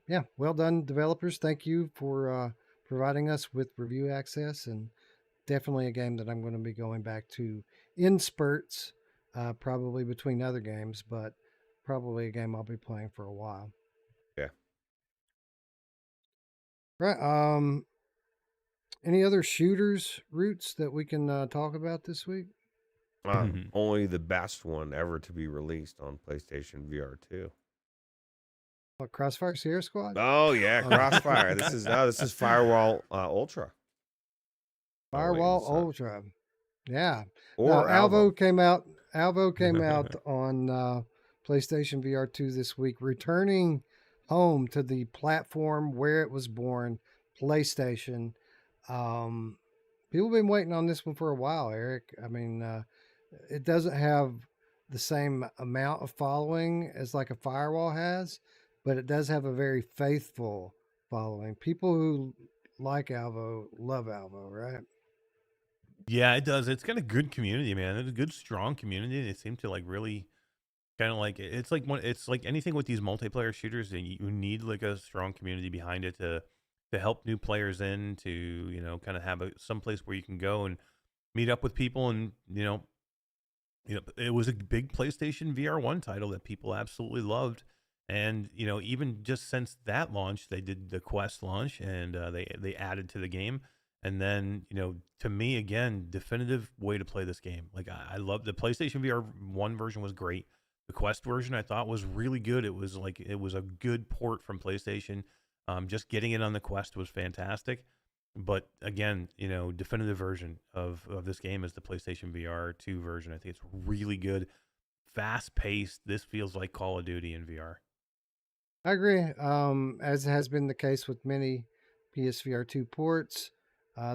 yeah, well done, developers. Thank you for providing us with review access, and definitely a game that I'm going to be going back to in spurts, probably between other games, but probably a game I'll be playing for a while. Yeah. Right. Any other shooters, Ruuts, that we can talk about this week? Only the best one ever to be released on PlayStation VR2. What, Crossfire Sierra Squad? Oh yeah, Crossfire. This is Firewall Ultra. Firewall Ultra. Yeah. Or Alvo came out. Alvo came out on PlayStation VR2 this week, returning home to the platform where it was born, PlayStation. People have been waiting on this one for a while, Eric. I mean, it doesn't have the same amount of following as like a Firewall has, but it does have a very faithful following. People who like Alvo love Alvo, right? Yeah, it does. It's got a good community, man. It's a good, strong community. They seem to like really kind of like it's like anything with these multiplayer shooters, and you need like a strong community behind it to help new players in, to kind of have some place where you can go and meet up with people. And it was a big PlayStation VR1 title that people absolutely loved. And even just since that launch, they did the Quest launch, and they added to the game. And then to me, again, definitive way to play this game. Like I love the PlayStation VR1 version was great. The Quest version I thought was really good. It was a good port from PlayStation. Just getting it on the Quest was fantastic. But again, definitive version of this game is the PlayStation VR2 version. I think it's really good, fast paced. This feels like Call of Duty in VR. I agree. As has been the case with many PSVR2 ports,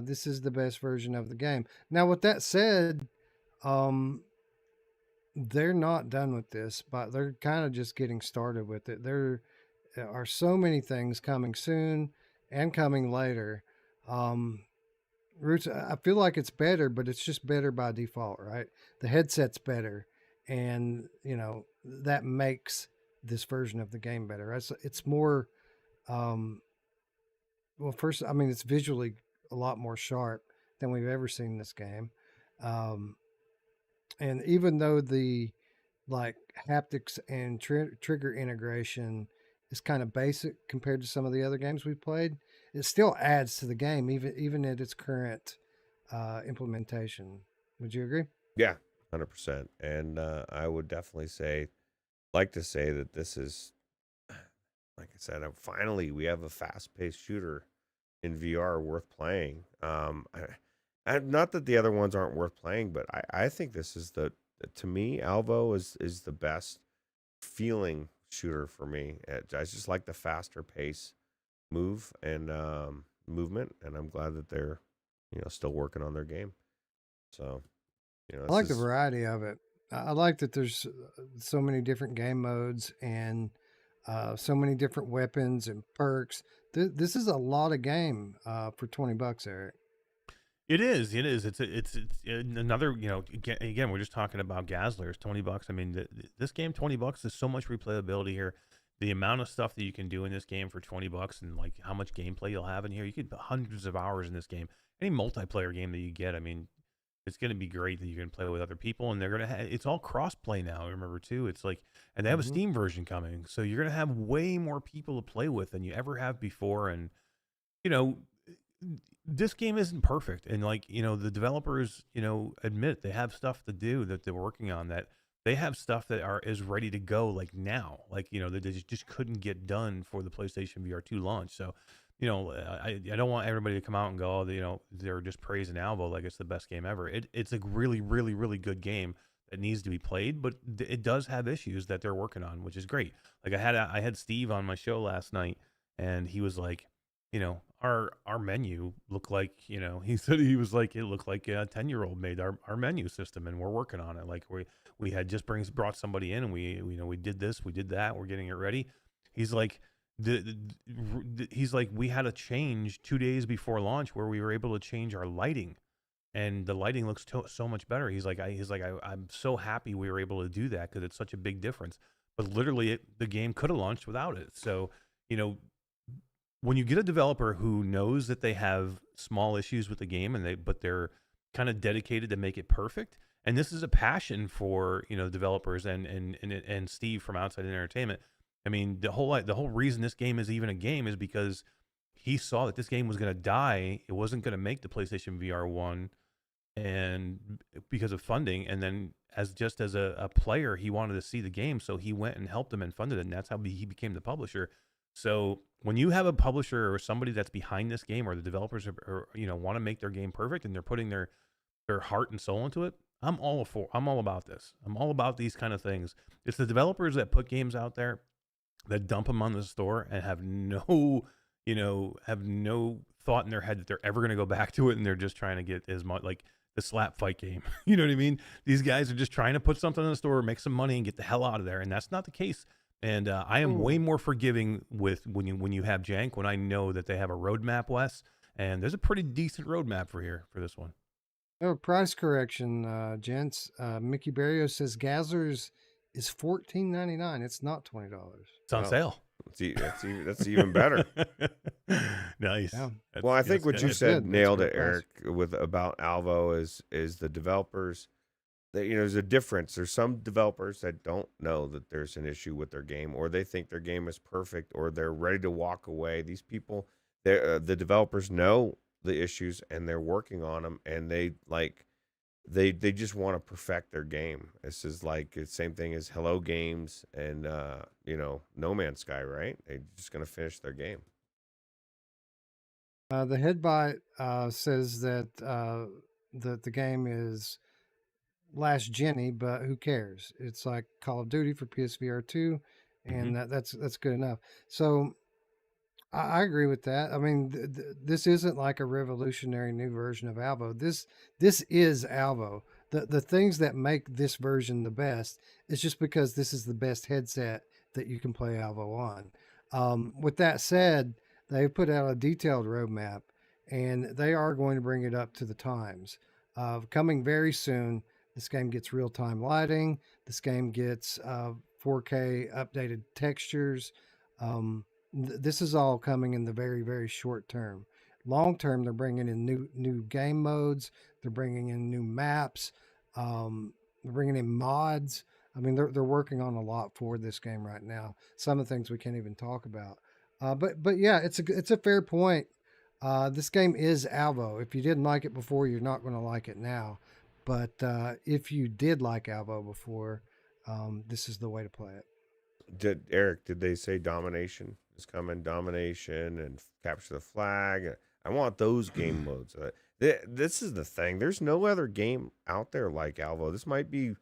this is the best version of the game. Now, with that said, they're not done with this, but they're kind of just getting started with it. There are so many things coming soon and coming later. Ruuts, I feel like it's better, but it's just better by default, right? The headset's better, and that makes this version of the game better. It's more, first, I mean, it's visually a lot more sharp than we've ever seen this game. And even though the haptics and trigger integration is kind of basic compared to some of the other games we've played, it still adds to the game, even at its current implementation. Would you agree? Yeah, 100%. And I would definitely like to say that this is, like I said, finally we have a fast-paced shooter in VR worth playing. Not that the other ones aren't worth playing, but I think this is to me, Alvo is the best feeling shooter for me. I just like the faster pace move and movement, and I'm glad that they're still working on their game. So I like the variety of it. I like that there's so many different game modes and so many different weapons and perks. This is a lot of game for $20, Eric. It is. It's another. Again, we're just talking about Gazzlers. $20. I mean, this game, $20 is so much replayability here. The amount of stuff that you can do in this game for $20, and like how much gameplay you'll have in here. You could put hundreds of hours in this game. Any multiplayer game that you get, I mean, it's going to be great that you can play with other people, and they're going to it's all cross-play now, remember, too. It's like, and they have a Steam version coming, so you're going to have way more people to play with than you ever have before. And, this game isn't perfect. And the developers, admit they have stuff to do that they're working on, that they have stuff that is ready to go like now, that they just couldn't get done for the PlayStation VR2 launch. So, I don't want everybody to come out and go, they're just praising Alvo like it's the best game ever. It's a really, really, really good game that needs to be played, but it does have issues that they're working on, which is great. Like I had Steve on my show last night, and he was like, our menu looked like, he said, he was like, it looked like a 10-year-old made our menu system, and we're working on it. Like we had just brought somebody in, and we did this, we did that, we're getting it ready. He's like, he's like, we had a change 2 days before launch where we were able to change our lighting, and the lighting looks so much better. He's like, I'm so happy we were able to do that because it's such a big difference. But literally, the game could have launched without it. So, when you get a developer who knows that they have small issues with the game, but they're kind of dedicated to make it perfect, and this is a passion for developers and Steve from Outside Entertainment. I mean, the whole reason this game is even a game is because he saw that this game was going to die. It wasn't going to make the PlayStation VR 1, and because of funding. And then as a player, he wanted to see the game, so he went and helped them and funded it, and that's how he became the publisher. So when you have a publisher or somebody that's behind this game, or the developers want to make their game perfect, and they're putting their heart and soul into it, I'm all about this. I'm all about these kind of things. It's the developers that put games out there, that dump them on the store, and have no thought in their head that they're ever going to go back to it, and they're just trying to get as much, like the slap fight game. You know what I mean? These guys are just trying to put something in the store, make some money, and get the hell out of there. And that's not the case. And I am way more forgiving with when you have jank, when I know that they have a roadmap, Wes, and there's a pretty decent roadmap for this one. Oh, price correction, gents. Mickey Barrios says Gazzlers is $14.99. It's not $20. It's on sale. That's even better. Nice. Yeah. Well, I think what you said nailed it, That's Eric, about Alvo is the developers. There's a difference. There's some developers that don't know that there's an issue with their game, or they think their game is perfect, or they're ready to walk away. These people, the developers know the issues, and they're working on them, and they just want to perfect their game. This is like the same thing as Hello Games and No Man's Sky, right? They're just going to finish their game. The Headbite says that the game is last Jenny, but who cares? It's like Call of Duty for PSVR 2, and that's good enough. So I agree with that. I mean, this isn't like a revolutionary new version of Alvo. This is Alvo. The things that make this version the best is just because this is the best headset that you can play Alvo on. With that said, they put out a detailed roadmap, and they are going to bring it up to the times. Coming very soon, this game gets real-time lighting. This game gets 4K updated textures. This is all coming in the very, very short term. Long term, they're bringing in new game modes. They're bringing in new maps. They're bringing in mods. I mean, they're working on a lot for this game right now. Some of the things we can't even talk about. But yeah, it's a fair point. This game is Alvo. If you didn't like it before, you're not going to like it now. But if you did like Alvo before, this is the way to play it. Eric, did they say domination is coming? Domination and capture the flag. I want those game modes. This is the thing. There's no other game out there like Alvo. This might be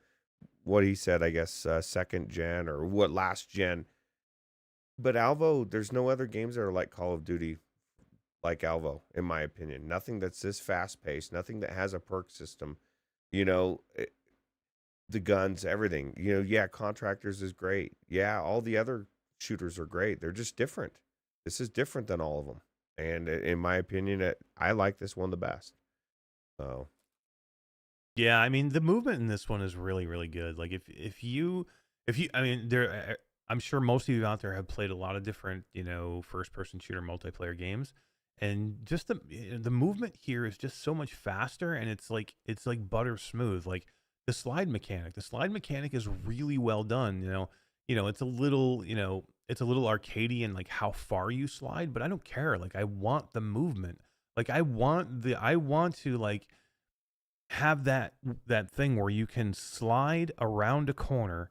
what he said, I guess, second gen or what last gen. But Alvo, there's no other games that are like Call of Duty like Alvo, in my opinion. Nothing that's this fast paced. Nothing that has a perk system. The guns, everything. Yeah, Contractors is great. Yeah, all the other shooters are great. They're just different. This is different than all of them. And in my opinion, I like this one the best. So, yeah, I mean, the movement in this one is really, really good. Like if you, I mean, I'm sure most of you out there have played a lot of different, first-person shooter multiplayer games, and just the movement here is just so much faster, and it's like butter smooth. Like the slide mechanic is really well done. It's a little, it's a little arcadey, like how far you slide, but I don't care. Like I want the movement. Like I want to like have that thing where you can slide around a corner,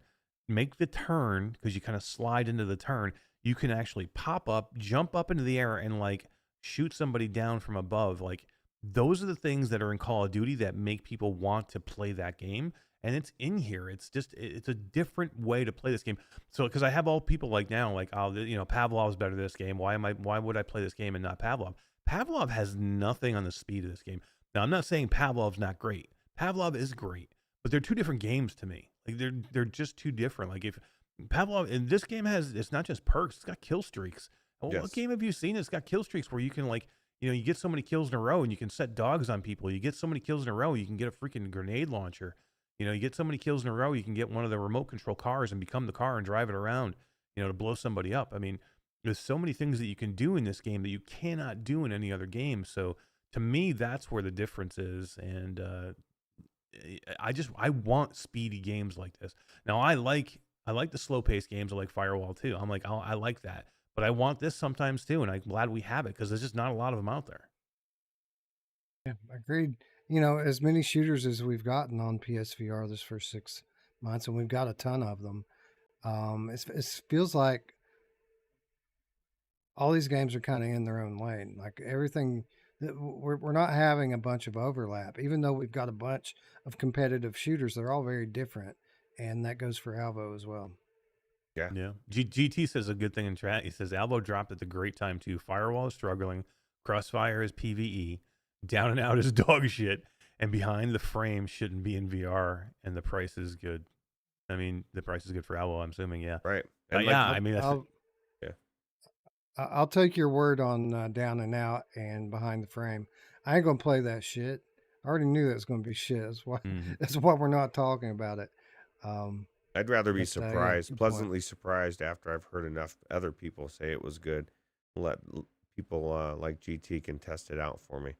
make the turn, because you kind of slide into the turn. You can actually pop up, jump up into the air, and like shoot somebody down from above. Like those are the things that are in Call of Duty that make people want to play that game. and it's in here. It's just it's a different way to play this game. So because I have all people like now like, oh, Pavlov's better than this game. Why would I play this game and not Pavlov? Pavlov has nothing on the speed of this game. Now I'm not saying Pavlov's not great. Pavlov is great, but they're two different games to me. Like they're just too different. Like if Pavlov in this game it's not just perks, it's got kill streaks. What game have you seen that's got kill streaks where you can like, you get so many kills in a row and you can set dogs on people. You get so many kills in a row, you can get a freaking grenade launcher. You get so many kills in a row, you can get one of the remote control cars and become the car and drive it around, to blow somebody up. I mean, there's so many things that you can do in this game that you cannot do in any other game. So to me, that's where the difference is. And I want speedy games like this. Now I like the slow paced games. I like Firewall too. I'm like, I like that, but I want this sometimes too. And I'm glad we have it because there's just not a lot of them out there. Yeah, agreed. As many shooters as we've gotten on PSVR this first 6 months, and we've got a ton of them. It feels like all these games are kind of in their own lane. Like everything, we're not having a bunch of overlap. Even though we've got a bunch of competitive shooters, they're all very different, and that goes for Alvo as well. Yeah. GT says a good thing in chat. He says Alvo dropped at the great time too. Firewall is struggling. Crossfire is PvE. Down and out is dog shit, and behind the frame shouldn't be in VR, and the price is good. I mean, the price is good for Alvo, I'm assuming, yeah. Right. And I mean, I'll take your word on down and out and behind the frame. I ain't gonna play that shit. I already knew that was gonna be shit. That's why that's why we're not talking about it. I'd rather be surprised, pleasantly surprised after I've heard enough other people say it was good. Let people like GT can test it out for me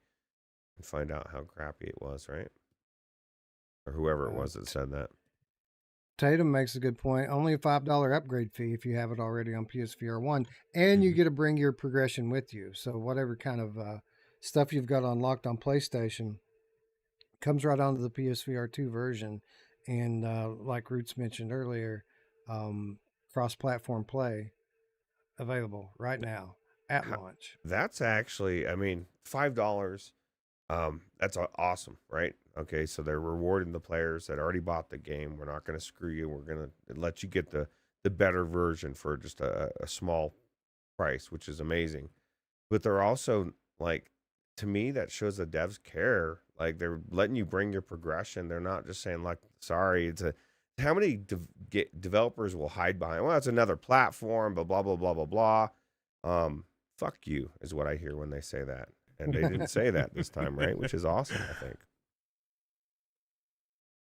and find out how crappy it was, right? Or whoever it was that said that. Tatum makes a good point. Only a $5 upgrade fee if you have it already on PSVR 1, and you get to bring your progression with you. So whatever kind of stuff you've got unlocked on PlayStation comes right onto the PSVR 2 version. And like Ruuts mentioned earlier, cross-platform play available right now at launch. That's actually, I mean, $5. That's awesome, right? Okay, so they're rewarding the players that already bought the game. We're not going to screw you. We're going to let you get the better version for just a small price, which is amazing. But they're also, like, to me, that shows the devs care. Like, they're letting you bring your progression. They're not just saying, like, sorry, how many developers will hide behind, well, it's another platform, blah, blah, blah, blah, blah, blah. Fuck you is what I hear when they say that. And they didn't say that this time, right? Which is awesome, I think.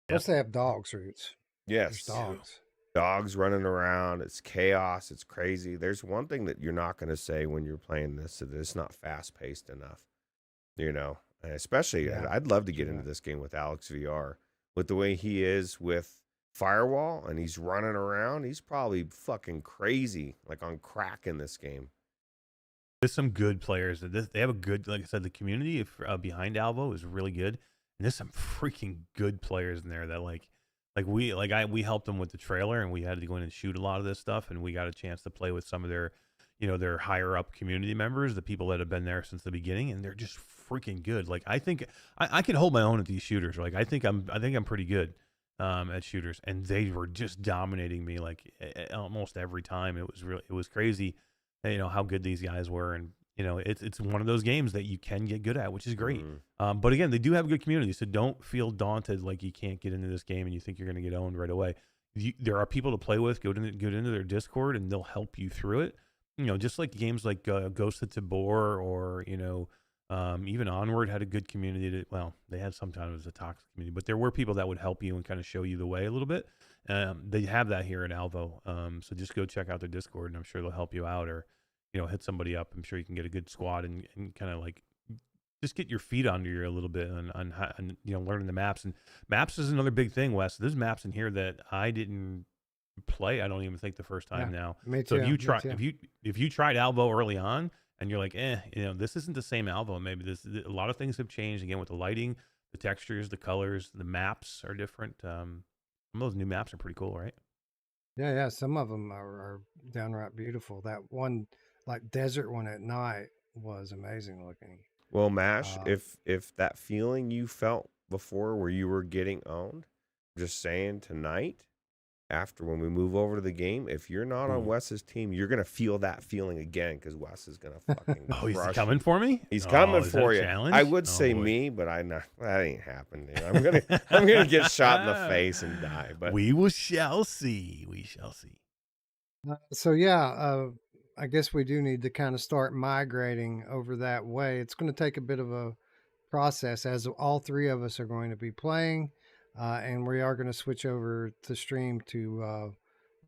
Plus, they have dogs, Ruuts. Yes. There's dogs. Dogs running around. It's chaos. It's crazy. There's one thing that you're not going to say when you're playing this, that it's not fast-paced enough. And especially, I'd love to get into this game with Alex VR. With the way he is with Firewall, and he's running around, he's probably fucking crazy, like on crack in this game. There's some good players. They have a good, like I said, the community behind Alvo is really good. And there's some freaking good players in there that we helped them with the trailer, and we had to go in and shoot a lot of this stuff, and we got a chance to play with some of their, their higher up community members, the people that have been there since the beginning, and they're just freaking good. Like I think I can hold my own at these shooters. Like I think I'm pretty good at shooters, and they were just dominating me like almost every time. It was crazy, how good these guys were, and it's one of those games that you can get good at, which is great. But again, they do have a good community, so don't feel daunted like you can't get into this game and you think you're going to get owned right away. There are people to play with. Go into their Discord, and they'll help you through it. Just like games like Ghost of Tabor or even Onward had a good community. They had sometimes a toxic community, but there were people that would help you and kind of show you the way a little bit. They have that here at Alvo, so just go check out their Discord, and I'm sure they'll help you out, or hit somebody up. I'm sure you can get a good squad and kind of like just get your feet under you a little bit on learning the maps. And maps is another big thing, Wes. There's maps in here that I didn't play. I don't even think the first time now. Me so too, if you tried Alvo early on and you're like, this isn't the same Alvo. Maybe a lot of things have changed again with the lighting, the textures, the colors, the maps are different. Some of those new maps are pretty cool, right? Yeah. Some of them are downright beautiful. That one, like desert one at night, was amazing looking. Well, Mash, if that feeling you felt before where you were getting owned, just saying tonight, after when we move over to the game, if you're not on Wes's team, you're gonna feel that feeling again because Wes is gonna fucking. Oh, he's crush coming for me. He's coming is that for a you. challenge? I would Oh, say boy. me, but that ain't happening. I'm gonna get shot in the face and die. But we shall see. We shall see. So yeah, I guess we do need to kind of start migrating over that way. It's going to take a bit of a process, as all three of us are going to be playing, and we are going to switch over to stream to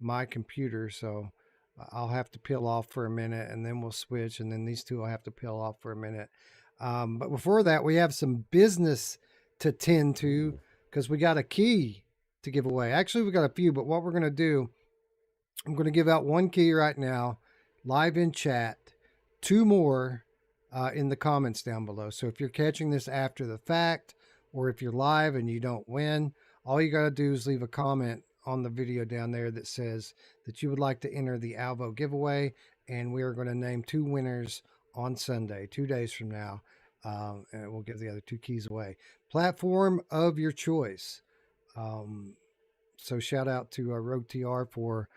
my computer. So I'll have to peel off for a minute, and then we'll switch, and then these two will have to peel off for a minute. But before that, we have some business to tend to because we got a key to give away. Actually, we got a few, but what we're going to do, I'm going to give out one key right now, live in chat, two more in the comments down below. So if you're catching this after the fact, or if you're live and you don't win, all you got to do is leave a comment on the video down there that says that you would like to enter the Alvo giveaway, and we are going to name two winners on Sunday, 2 days from now, and we'll give the other two keys away. Platform of your choice. So shout out to Rogue TR for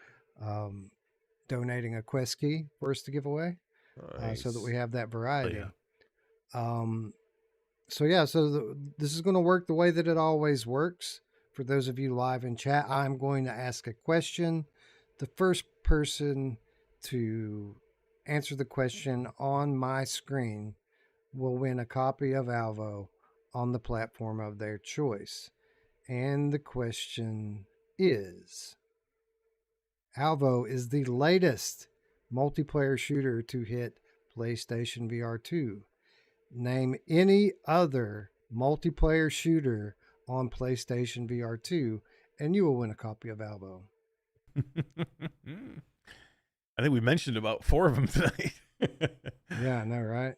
donating a quest key for us to give away, so that we have that variety. So this is going to work the way that it always works. For those of you live in chat, I'm going to ask a question. The first person to answer the question on my screen will win a copy of Alvo on the platform of their choice. And the question is, Alvo is the latest multiplayer shooter to hit PlayStation VR2. Name any other multiplayer shooter on PlayStation VR2, and you will win a copy of Alvo. I think we mentioned about 4 of them tonight. Yeah, I know, right?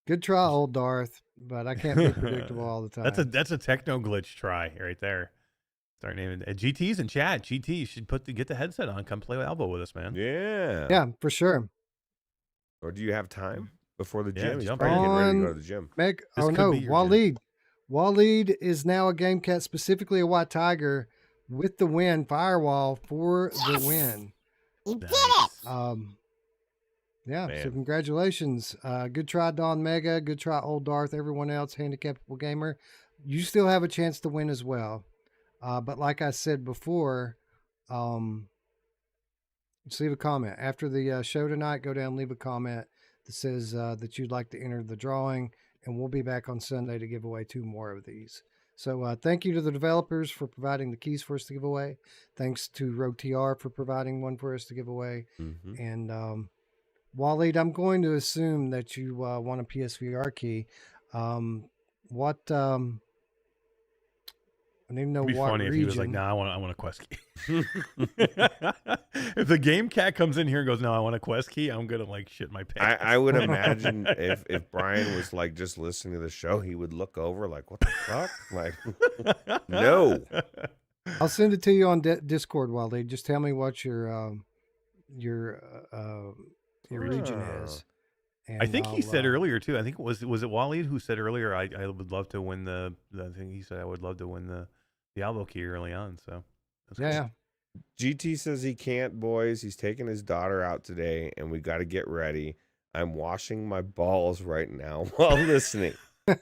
Good try, old Darth, but I can't be predictable all the time. That's a techno glitch try right there. Start naming GT's in chat. GT, you should get the headset on. Come play with Alvo with us, man. Yeah, for sure. Or do you have time before the Yeah, gym? He's jump probably getting ready to on. go to the gym. This could be your gym. Waleed is now a game cat, specifically a White Tiger, with the win. Firewall for the win. You did it! Yeah, Man. so congratulations. Good try, Don Mega. Good try, Old Darth. Everyone else, Handicapable Gamer. You still have a chance to win as well. But like I said before, just leave a comment. After the show tonight, go down and leave a comment that says that you'd like to enter the drawing, and we'll be back on Sunday to give away 2 more of these. So thank you to the developers for providing the keys for us to give away. Thanks to Rogue TR for providing one for us to give away. Mm-hmm. And Waleed, I'm going to assume that you want a PSVR key. I need to know It'd be what funny region. if he was like, "No, I want a quest key." If the game cat comes in here and goes, "No, I want a quest key," I'm gonna like shit my pants. I would imagine if Brian was like just listening to the show, he would look over like, "What the fuck?" Like, no. I'll send it to you on Discord, Waleed. Just tell me what your region is. I think he I'll, said earlier too. I think was it Waleed who said earlier, I would love to win the thing. He said I would love to win the Alvo key early on. So that's Yeah, cool. yeah. GT says he can't, boys. He's taking his daughter out today, and we got to get ready. I'm washing my balls right now while listening. I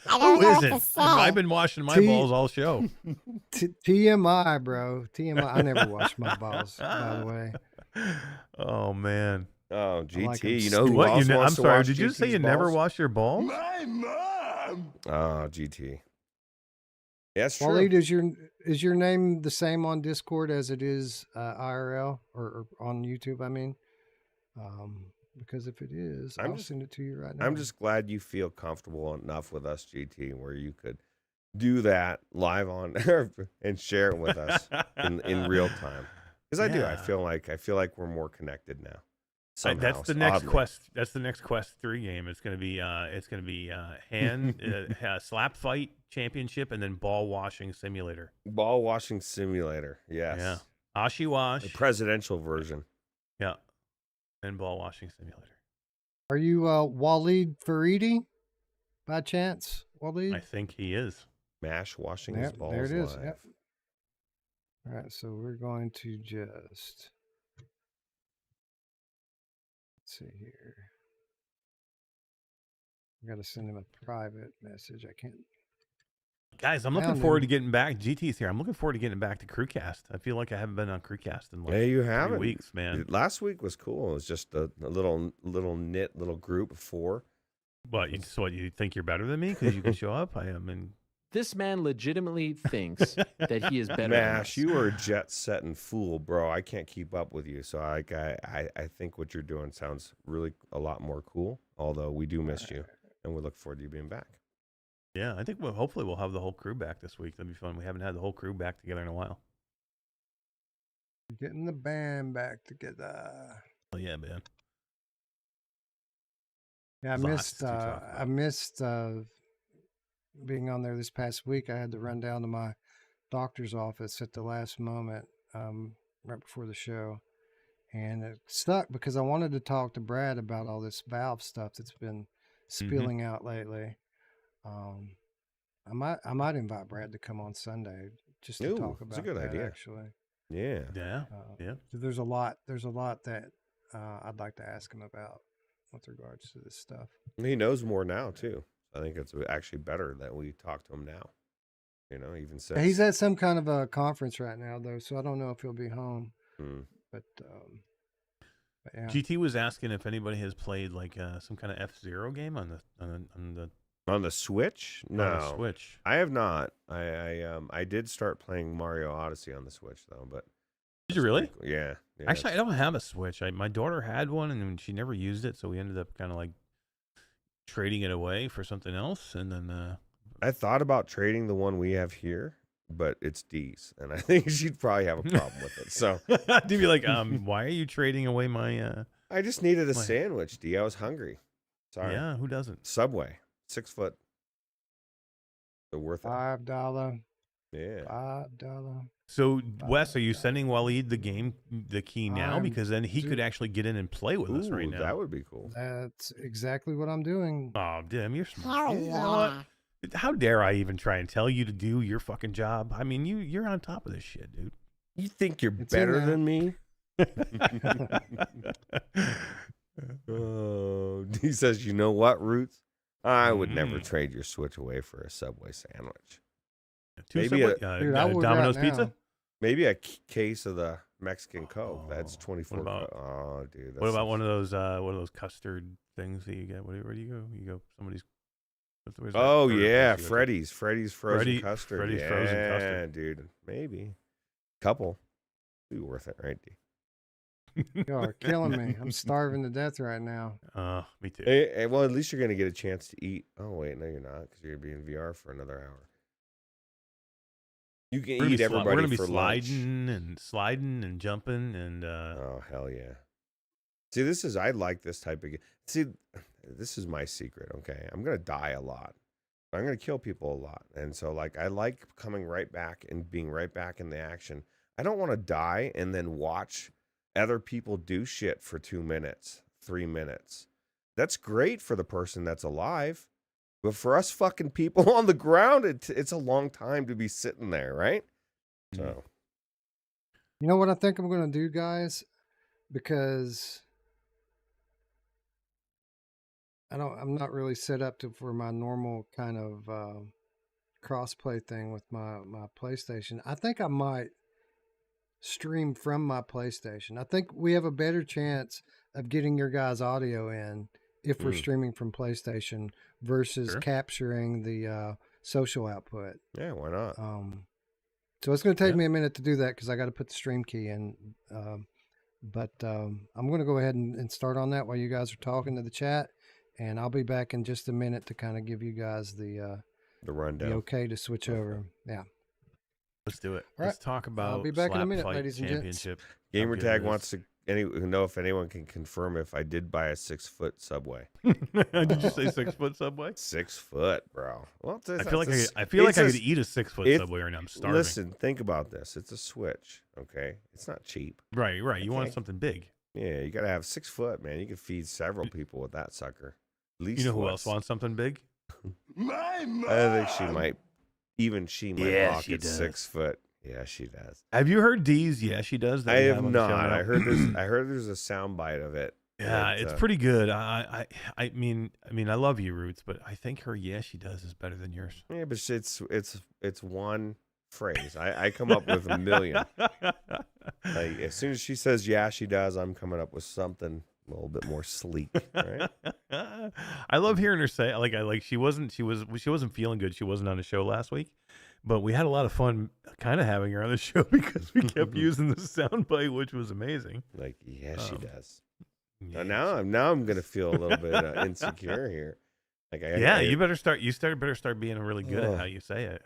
Who don't know what to isn't? say. I've been washing my balls all show. TMI, bro. TMI. I never wash my balls, by the way. Oh man. Oh, GT, like 'em you know who What? else I'm wants to sorry. wash Did you say GT's you never balls? wash your balls? My mom! Oh, GT. That's true. Waleed, is your name the same on Discord as it is IRL or on YouTube? I mean, because if it is, I'll send it to you right now. I'm just glad you feel comfortable enough with us, GT, where you could do that live on and share it with us in real time. Because I do. I feel like we're more connected now. Somehow, That's the next oddly. quest. That's the next Quest 3 game. It's gonna be hand slap fight championship and then ball washing simulator. Ball washing simulator. Yes. Yeah. Ashi wash. The presidential version. Yeah. And ball washing simulator. Are you Waleed Faridi by chance, Waleed? I think he is. Mash washing his Yep, balls there it is. live. Yep. All right, so we're going to just let's see here. I got to send him a private message. I can't. Guys, I'm looking Found forward him. to getting back. GT's here. I'm looking forward to getting back to CruCast. I feel like I haven't been on CruCast in like Yeah, you 3 haven't. weeks, man. Last week was cool. It was just a little group of 4. What you think you're better than me because you can show up? I mean, This man legitimately thinks that he is better than Mash, us. you are a jet setting fool, bro. I can't keep up with you. So I think what you're doing sounds really a lot more cool. Although we do miss you, and we look forward to you being back. yeah, I think hopefully we'll have the whole crew back this week. That'd be fun. We haven't had the whole crew back together in a while. Getting the band back together. Oh yeah, man. Yeah, Lots to talk I about. missed being on there this past week. I had to run down to my doctor's office at the last moment, right before the show, and it stuck because I wanted to talk to Brad about all this Valve stuff that's been spilling out lately. I might invite Brad to come on Sunday just to Ooh, talk that's a about good that. idea. Actually, Yeah. Yeah, yeah. there's a lot that I'd like to ask him about with regards to this stuff. He knows more now too. I think it's actually better that we talk to him now. Even since He's at some kind of a conference right now, though, so I don't know if he'll be home. Hmm. But yeah. GT was asking if anybody has played like some kind of F-Zero game on On the Switch. No, on the Switch. I have not. I did start playing Mario Odyssey on the Switch though, but Did you really? yeah. Actually, I don't have a Switch. My daughter had one, and she never used it, so we ended up kind of like trading it away for something else. And then I thought about trading the one we have here, but it's D's, and I think she'd probably have a problem with it. So to be like, why are you trading away my? I just needed a My- sandwich, D. I was hungry. Sorry. Yeah, who doesn't? Subway, 6 foot. They're worth it. $5. Yeah. $5. So, Wes, are you sending Waleed the key now? I'm Because then he do- could actually get in and play with us right Ooh, now. that would be cool. That's exactly what I'm doing. Oh, damn, you're smart. Hell You know yeah. what? How dare I even try and tell you to do your fucking job? I mean, you're on top of this shit, dude. You think you're It's in better there. than me? Oh, he says, you know what, Ruuts? I would never Mm. trade your Switch away for a Subway sandwich. Two Maybe Subway- Dude, I would Domino's right Pizza. now. Maybe a case of the Mexican Coke. That's Oh, 24. what about- Oh, dude. What about one of those custard things that you get? Where do you go? You go somebody's. where's that Oh, burger yeah. place you go to? Freddy's frozen Freddy- custard. Freddy's yeah, frozen custard. Dude. Maybe. Couple. Be worth it, right? D? Y'all are killing me. I'm starving to death right now. Me too. Hey, well, at least you're going to get a chance to eat. Oh, wait. No, you're not, because you're going to be in VR for another hour. You can eat We're everybody gonna be for lunch. sliding and jumping and Oh, hell yeah. See, I like this type of game. See, this is my secret, okay? I'm going to die a lot. I'm going to kill people a lot. And so, like, I like coming right back and being right back in the action. I don't want to die and then watch other people do shit for 2 minutes, 3 minutes. That's great for the person that's alive. But for us fucking people on the ground, it's a long time to be sitting there, right? So, You know what I think I'm going to do, guys? Because I'm not really set up for my normal kind of crossplay thing with my PlayStation. I think I might stream from my PlayStation. I think we have a better chance of getting your guys' audio in if we're streaming from PlayStation versus Sure. capturing the social output. yeah, why not? So it's going to take Yeah. me a minute to do that because I got to put the stream key in. But I'm going to go ahead and start on that while you guys are talking to the chat, and I'll be back in just a minute to kind of give you guys the Rundown. okay to switch over. Yeah. let's do it. All Let's talk about. be back in a Slap minute, Fight ladies and gents. Championship. Gamer How good Tag it wants to know if anyone can confirm if I did buy a 6 foot Subway. is. Did you say 6 foot Subway? 6 foot, bro. Well, I feel like I could eat a 6 foot it's- Subway right now. I'm starving. Listen, think about this. It's a Switch, okay? It's not cheap. Right. You want Okay. something big. Yeah, you gotta have 6 foot, man. You can feed several people with that sucker. At least You know who once. else wants something big? My mom. I think she might even she might Yeah, balk she at does. 6 foot. Yeah, she does. Have you heard Dee's? Yeah, she does. That I we have on the show not. now? I heard there's a sound bite of it. Yeah, that, it's pretty good. I mean, I love you, Roots, but I think her "yeah, she does" is better than yours. Yeah, but it's one phrase. I come up with a million. Like as soon as she says "yeah, she does," I'm coming up with something a little bit more sleek. Right? I love hearing her say she wasn't feeling good. She wasn't on the show last week, but we had a lot of fun kind of having her on the show because we kept using the soundbite, which was amazing. Like yeah, she does. Yeah, Now I'm gonna feel a little bit insecure here. Like you better start. Better start being really good at how you say it.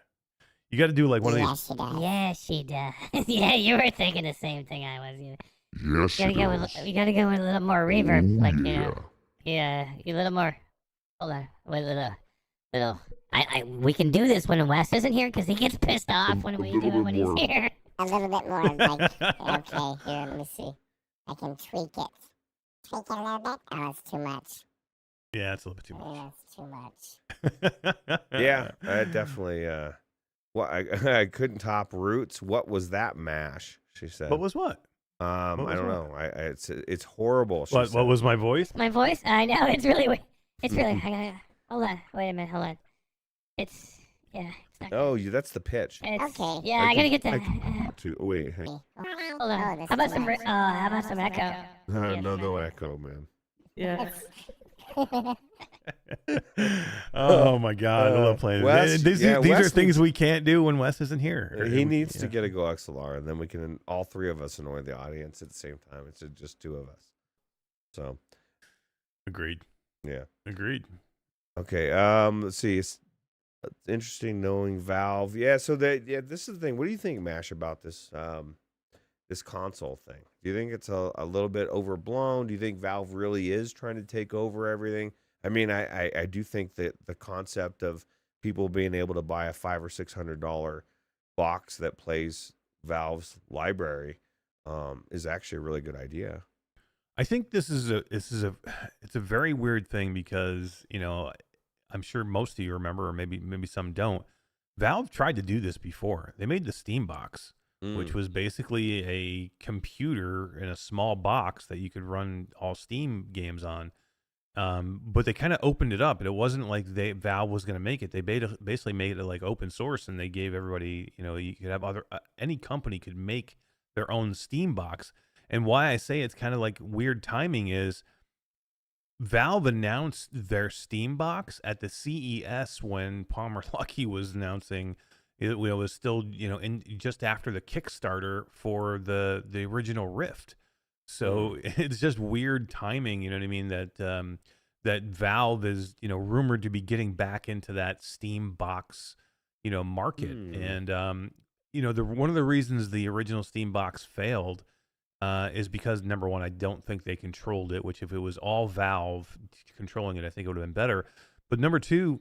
You got to do like one of these. Yeah, she does. Yeah, you were thinking the same thing I was. Yes, she does. We gotta go with a little more reverb, like a little more. Hold on, wait, little. We can do this when Wes isn't here because he gets pissed off when we do it when he's here. A little bit more, like, okay, here, let me see. I can tweak it. Tweak it a little bit? Oh, it's too much. Yeah, it's a little bit too much. Yeah, it's too much. Yeah, I definitely. Well, I couldn't top Roots. What was that mash? She said. What was what? I don't know. It's horrible. She What said. was my voice? My voice? I know, it's really weird. It's really. Hold on, wait a minute, hold on. It's not. Oh, that's the pitch. Okay. Yeah, I gotta get that. Wait, hang Hold Oh, on. this How about is some? nice. How about some echo? no echo, man. Yeah. Oh my God, I love playing. Wes- These yeah, are Wes things we can't do when Wes isn't here. He needs to get a Go XLR, and then we can all three of us annoy the audience at the same time. It's just two of us. So, Agreed. yeah. Agreed. Okay. Let's see. It's interesting knowing Valve. Yeah. So this is the thing. What do you think, Mash, about this this console thing? Do you think it's a little bit overblown? Do you think Valve really is trying to take over everything? I mean, I do think that the concept of people being able to buy a $500 or $600 box that plays Valve's library is actually a really good idea. I think it's a very weird thing because I'm sure most of you remember, or maybe some don't. Valve tried to do this before. They made the Steam box, which was basically a computer in a small box that you could run all Steam games on. But they kind of opened it up, and it wasn't like Valve was going to make it. They basically made it like open source, and they gave everybody, you could have any company could make their own Steam box. And why I say it's kind of like weird timing is Valve announced their Steam box at the CES when Palmer Luckey was announcing it was still, in just after the Kickstarter for the original Rift. So it's just weird timing, you know what I mean? That Valve is, rumored to be getting back into that Steam box, market. And, one of the reasons the original Steam box failed is because, number one, I don't think they controlled it, which if it was all Valve controlling it, I think it would have been better. But number two,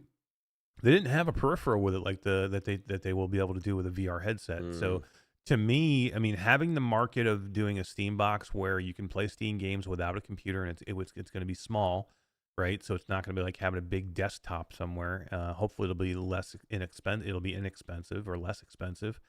they didn't have a peripheral with it like that they will be able to do with a VR headset. So to me, I mean, having the market of doing a Steam box where you can play Steam games without a computer and it's going to be small, right? So it's not going to be like having a big desktop somewhere. Hopefully it'll be less inexpensive. It'll be inexpensive or less expensive.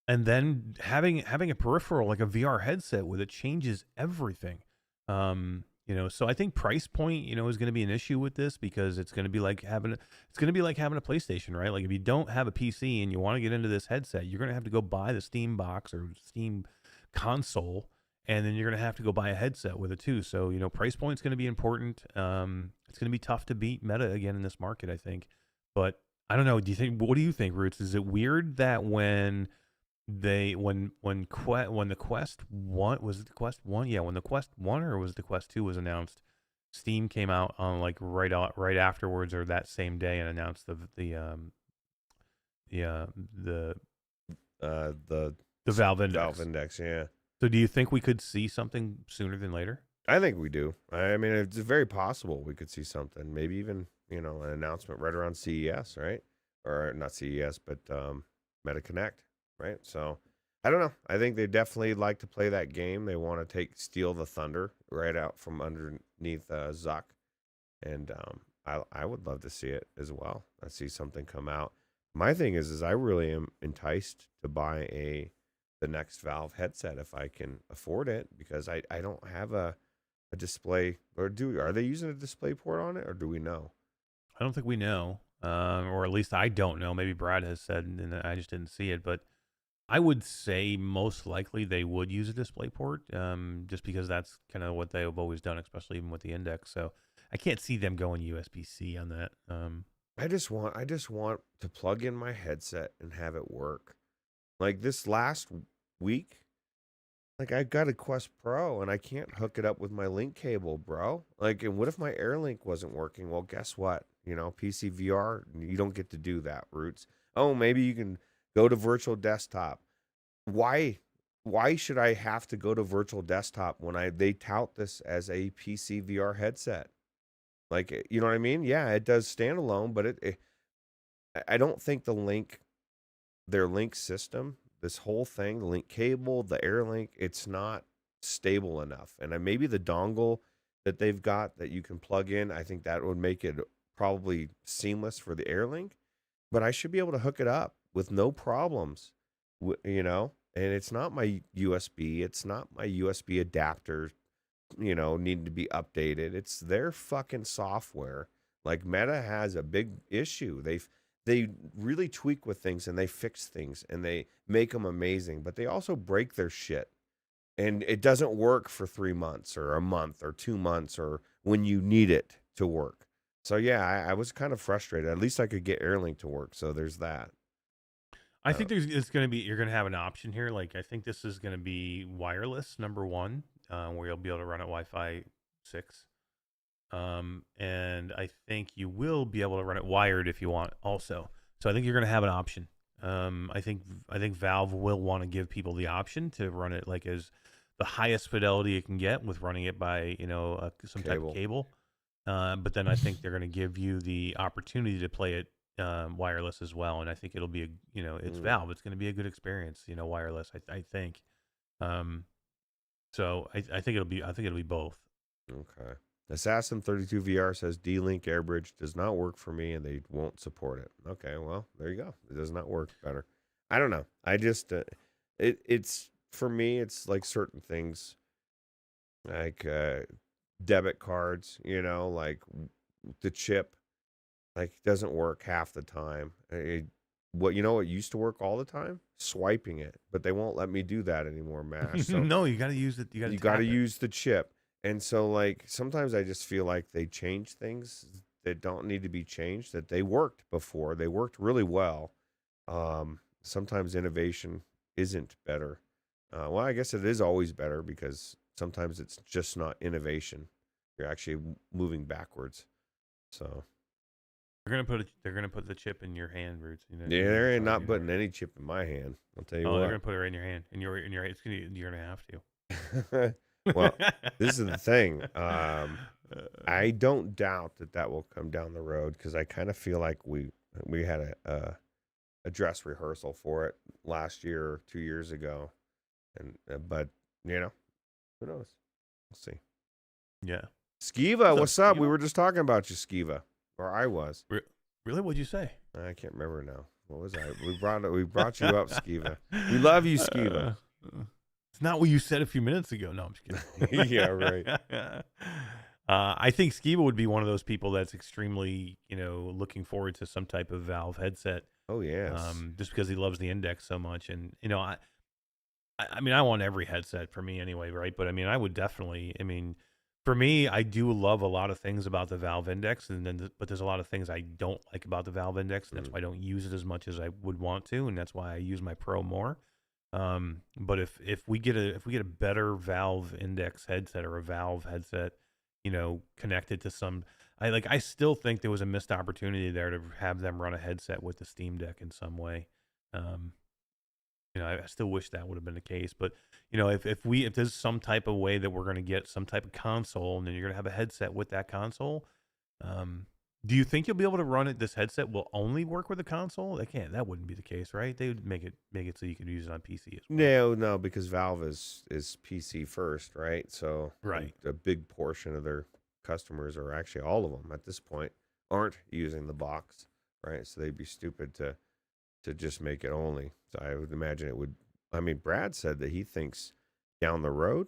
And then having a peripheral like a VR headset with it changes everything. So I think price point, is going to be an issue with this because it's going to be like having a PlayStation, right? Like if you don't have a PC and you want to get into this headset, you're going to have to go buy the Steam box or Steam console, and then you're going to have to go buy a headset with it too. So, price point's going to be important. It's going to be tough to beat Meta again in this market, I think. But I don't know. What do you think, Roots? Is it weird that when the Quest 1 was it the Quest 1? Yeah, when the Quest 1 or was it the Quest 2 was announced, Steam came out on like right afterwards or that same day and announced the Valve Index. Valve Index, yeah. So do you think we could see something sooner than later? I think we do. I mean, it's very possible we could see something. Maybe even, an announcement right around CES, right? Or not CES, but MetaConnect, right? So I don't know. I think they definitely like to play that game. They want to steal the thunder right out from underneath Zuck. And I would love to see it as well. I see something come out. my thing is I really am enticed to buy the next Valve headset if I can afford it, because I don't have a display, or are they using a display port on it, or do we know? I don't think we know, or at least I don't know. Maybe Brad has said, and I just didn't see it. But I would say most likely they would use a display port, just because that's kind of what they've always done, especially even with the Index. So I can't see them going USB-C on that. I just want to plug in my headset and have it work. Like this last week, like I got a Quest Pro and I can't hook it up with my link cable, bro. Like, and what if my Airlink wasn't working? Well, guess what? You know, PCVR, you don't get to do that, Ruuts. Oh, maybe you can go to virtual desktop. Why should I have to go to virtual desktop when they tout this as a PCVR headset? Like, you know what I mean? Yeah, it does standalone, but I don't think their link system, this whole thing, the link cable, the Airlink, it's not stable enough. And maybe the dongle that they've got that you can plug in, I think that would make it probably seamless for the Airlink. But I should be able to hook it up with no problems, you know? And it's not my USB. It's not my USB adapter, you know, need to be updated. It's their fucking software. Like Meta has a big issue. They really tweak with things and they fix things and they make them amazing, but they also break their shit. And it doesn't work for 3 months or a month or 2 months or when you need it to work. So yeah, I was kind of frustrated. At least I could get Airlink to work. So there's that. I think you're going to have an option here. Like, I think this is going to be wireless, number one, where you'll be able to run at Wi-Fi 6. And I think you will be able to run it wired if you want also. So I think you're going to have an option. I think Valve will want to give people the option to run it like as the highest fidelity it can get with running it by, you know, some type of cable. But then I think they're going to give you the opportunity to play it wireless as well. And I think it'll be it's Valve. It's going to be a good experience, you know, wireless. I think. So I think it'll be both. Okay. Assassin 32 VR says D-Link AirBridge does not work for me and they won't support it. Okay, well, there you go. It does not work better. I don't know. I just it's for me it's like certain things like debit cards, you know, like the chip like doesn't work half the time. What used to work all the time? Swiping it, but they won't let me do that anymore, Mash. So no, you got to use it. You got to use the chip. And so, like, sometimes I just feel like they change things that don't need to be changed, that they worked before. They worked really well. Sometimes innovation isn't better. Well, I guess it is always better because sometimes it's just not innovation. You're actually moving backwards. So they're gonna put the chip in your hand, Ruuts. You know, yeah, they're not putting any chip in my hand. I'll tell you what. They're gonna put it right in your hand, and you're gonna have to. Well, this is the thing. I don't doubt that will come down the road because I kind of feel like we had a dress rehearsal for it last year or 2 years ago, and but you know, who knows? We'll see. Yeah, Skiva, what's up? We were just talking about you, Skiva, or I was. Really? What'd you say? I can't remember now. What was I? We brought you up, Skiva. We love you, Skiva. It's not what you said a few minutes ago. No, I'm just kidding. Yeah, right. I think Skiva would be one of those people that's extremely, looking forward to some type of Valve headset. Oh, yes. Just because he loves the Index so much. And, I want every headset for me anyway, right? But, I would definitely, for me, I do love a lot of things about the Valve Index, but there's a lot of things I don't like about the Valve Index, and that's why I don't use it as much as I would want to, and that's why I use my Pro more. But if we get a better Valve Index headset or a Valve headset, connected to some, I still think there was a missed opportunity there to have them run a headset with the Steam Deck in some way. I still wish that would have been the case, but if there's some type of way that we're going to get some type of console and then you're going to have a headset with that console, do you think you'll be able to run it? This headset will only work with a console? That wouldn't be the case, right? They would make it so you could use it on PC as well. No, because Valve is PC first, right? So right, a big portion of their customers, or actually all of them at this point, aren't using the box, right? So they'd be stupid to to just make it only. So I would imagine it would. I mean, Brad said that he thinks down the road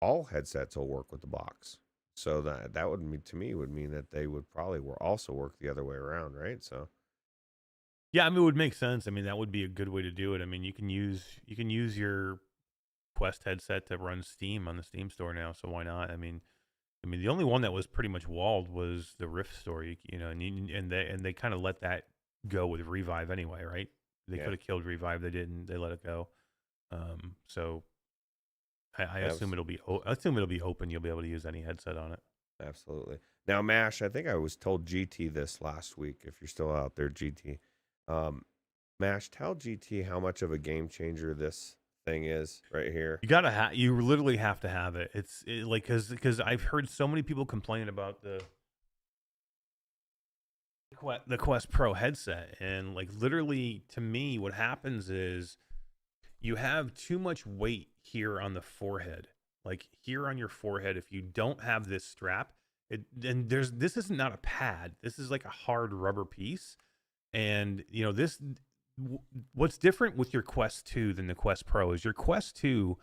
all headsets will work with the box. So that would mean, to me, would mean that they would probably also work the other way around, right? So Yeah, I mean, it would make sense. I mean, that would be a good way to do it. I mean, you can use your Quest headset to run Steam on the Steam store now, so why not? I mean, the only one that was pretty much walled was the Rift store, you know, and they kind of let that go with Revive anyway, right? They could have killed Revive, they didn't. They let it go. So I assume it'll be open. You'll be able to use any headset on it. absolutely. Now, Mash, I think I was told GT this last week. If you're still out there, GT, Mash, tell GT how much of a game changer this thing is right here. You literally have to have it. It's like because I've heard so many people complain about the Quest Pro headset, and like literally to me, what happens is you have too much weight here on the forehead, like here on your forehead. If you don't have this strap, this is not a pad. This is like a hard rubber piece, and you know this. What's different with your Quest 2 than the Quest Pro is your Quest 2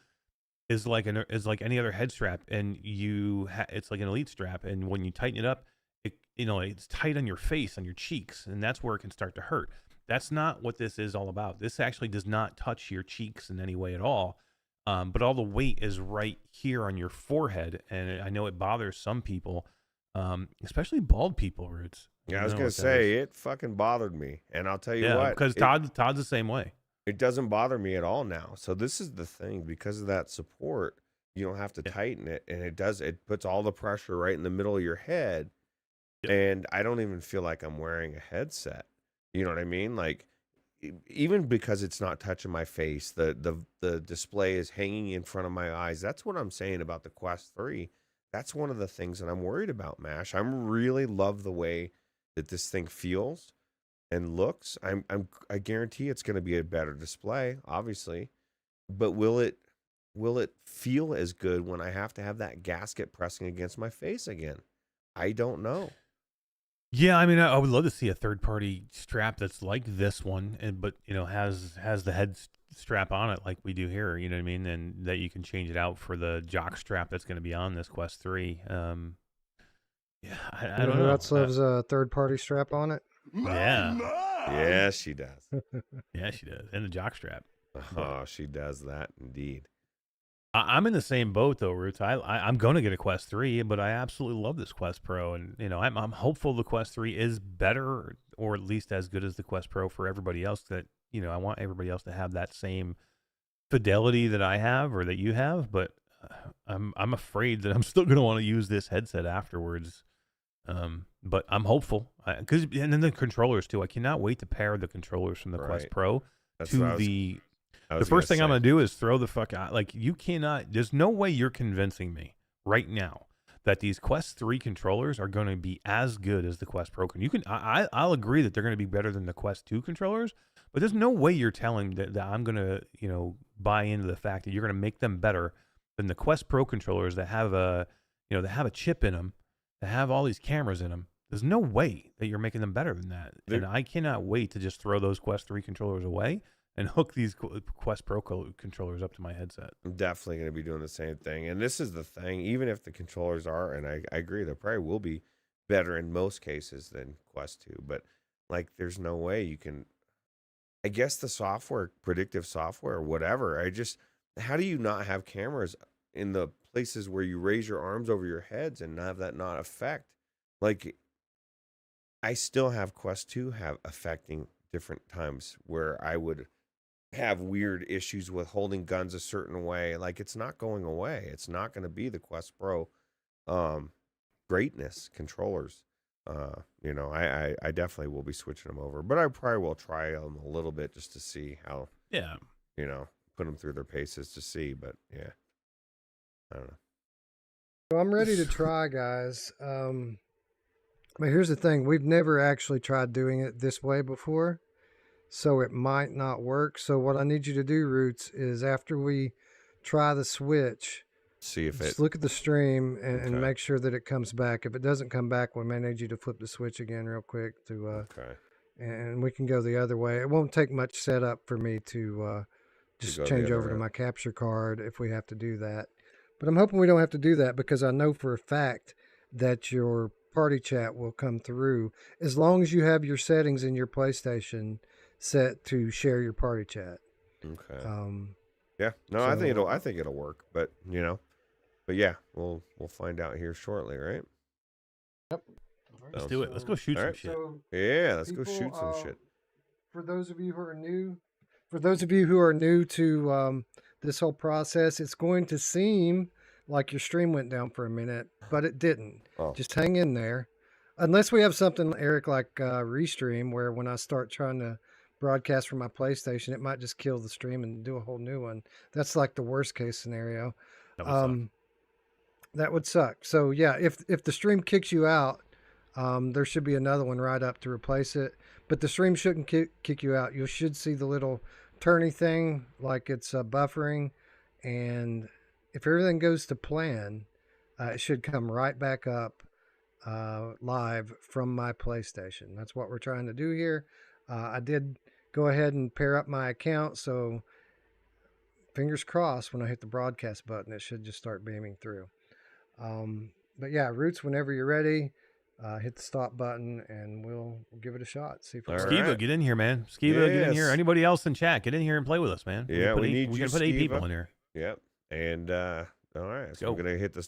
is like any other head strap, and it's like an Elite strap, and when you tighten it up, it's tight on your face, on your cheeks, and that's where it can start to hurt. That's not what this is all about. This actually does not touch your cheeks in any way at all, but all the weight is right here on your forehead, and I know it bothers some people, especially bald people, Ruuts. Yeah, I was going to say, it fucking bothered me. And I'll tell you what. Because Todd's the same way. It doesn't bother me at all now. So this is the thing. Because of that support, you don't have to tighten it. And it puts all the pressure right in the middle of your head. Yeah. And I don't even feel like I'm wearing a headset. You know what I mean? Like, even because it's not touching my face, the display is hanging in front of my eyes. That's what I'm saying about the Quest 3. That's one of the things that I'm worried about, Mash. I really love the way that this thing feels and looks. I guarantee it's going to be a better display, obviously, but will it feel as good when I have to have that gasket pressing against my face again? I don't know. Yeah, I mean, I would love to see a third-party strap that's like this one, but has the head strap on it like we do here. You know what I mean? And that you can change it out for the jock strap that's going to be on this Quest 3. Yeah, I don't know. Ruuts loves a third-party strap on it. Yeah. Yeah, she does. Yeah, she does. And the jock strap. Oh, she does that indeed. I'm in the same boat though, Ruuts. I'm going to get a Quest 3, but I absolutely love this Quest Pro, and I'm hopeful the Quest 3 is better or at least as good as the Quest Pro for everybody else. That I want everybody else to have that same fidelity that I have or that you have, but I'm afraid that I'm still going to want to use this headset afterwards. But I'm hopeful and then the controllers too. I cannot wait to pair the controllers from the Quest Pro to the first thing I'm going to do is throw the fuck out. Like there's no way you're convincing me right now that these Quest 3 controllers are going to be as good as the Quest Pro. I'll agree that they're going to be better than the Quest 2 controllers, but there's no way you're telling that I'm going to, buy into the fact that you're going to make them better than the Quest Pro controllers that have that have a chip in them, that have all these cameras in them. There's no way that you're making them better than that. And I cannot wait to just throw those Quest 3 controllers away and hook these Quest Pro controllers up to my headset. I'm definitely going to be doing the same thing. And this is the thing, even if the controllers are, and I agree, they probably will be better in most cases than Quest 2, but like there's no way you can, I guess the software, predictive software, whatever, how do you not have cameras in the places where you raise your arms over your heads and have that not affect? Like, I still have Quest 2 affecting different times where I would have weird issues with holding guns a certain way. Like, it's not going away. It's not going to be the Quest Pro greatness controllers. I definitely will be switching them over, but I probably will try them a little bit just to see how, put them through their paces to see. But yeah, I don't know. Well, I'm ready to try, guys. But here's the thing. We've never actually tried doing it this way before, so it might not work. So what I need you to do, Ruuts, is after we try the switch, see if just look at the stream and make sure that it comes back. If it doesn't come back, we may need you to flip the switch again real quick to and we can go the other way. It won't take much setup for me to just go the change other over to route. my capture card if we have to do that. But I'm hoping we don't have to do that because I know for a fact that your party chat will come through as long as you have your settings in your PlayStation set to share your party chat. Okay. Um, Yeah. No, I think so- I think it'll work, but but yeah, we'll find out here shortly, right? Let's do it. Let's go shoot All some right. shit. So Yeah, let's go people, shoot some shit. For those of you who are new to this whole process, it's going to seem like your stream went down for a minute, but it didn't. Oh. Just hang in there. Unless we have something, Eric, like Restream, where when I start trying to broadcast from my PlayStation, it might just kill the stream and do a whole new one. That's like the worst case scenario. That would suck. That would suck. So yeah, if the stream kicks you out, there should be another one right up to replace it. But the stream shouldn't kick you out. You should see the little turny thing like it's buffering, and if everything goes to plan, it should come right back up live from my PlayStation. That's what we're trying to do here. I did go ahead and pair up my account, so fingers crossed when I hit the broadcast button, it should just start beaming through. But yeah, Ruuts, whenever you're ready, hit the stop button and we'll give it a shot. See if All Skiva, right. get in here, man. Skiva, get in here. Yes. Anybody else in chat, get in here and play with us, man. Yeah, we need We're you, gonna put 8 Skiva. people in here. Yep. And all right, so Go. we're gonna hit the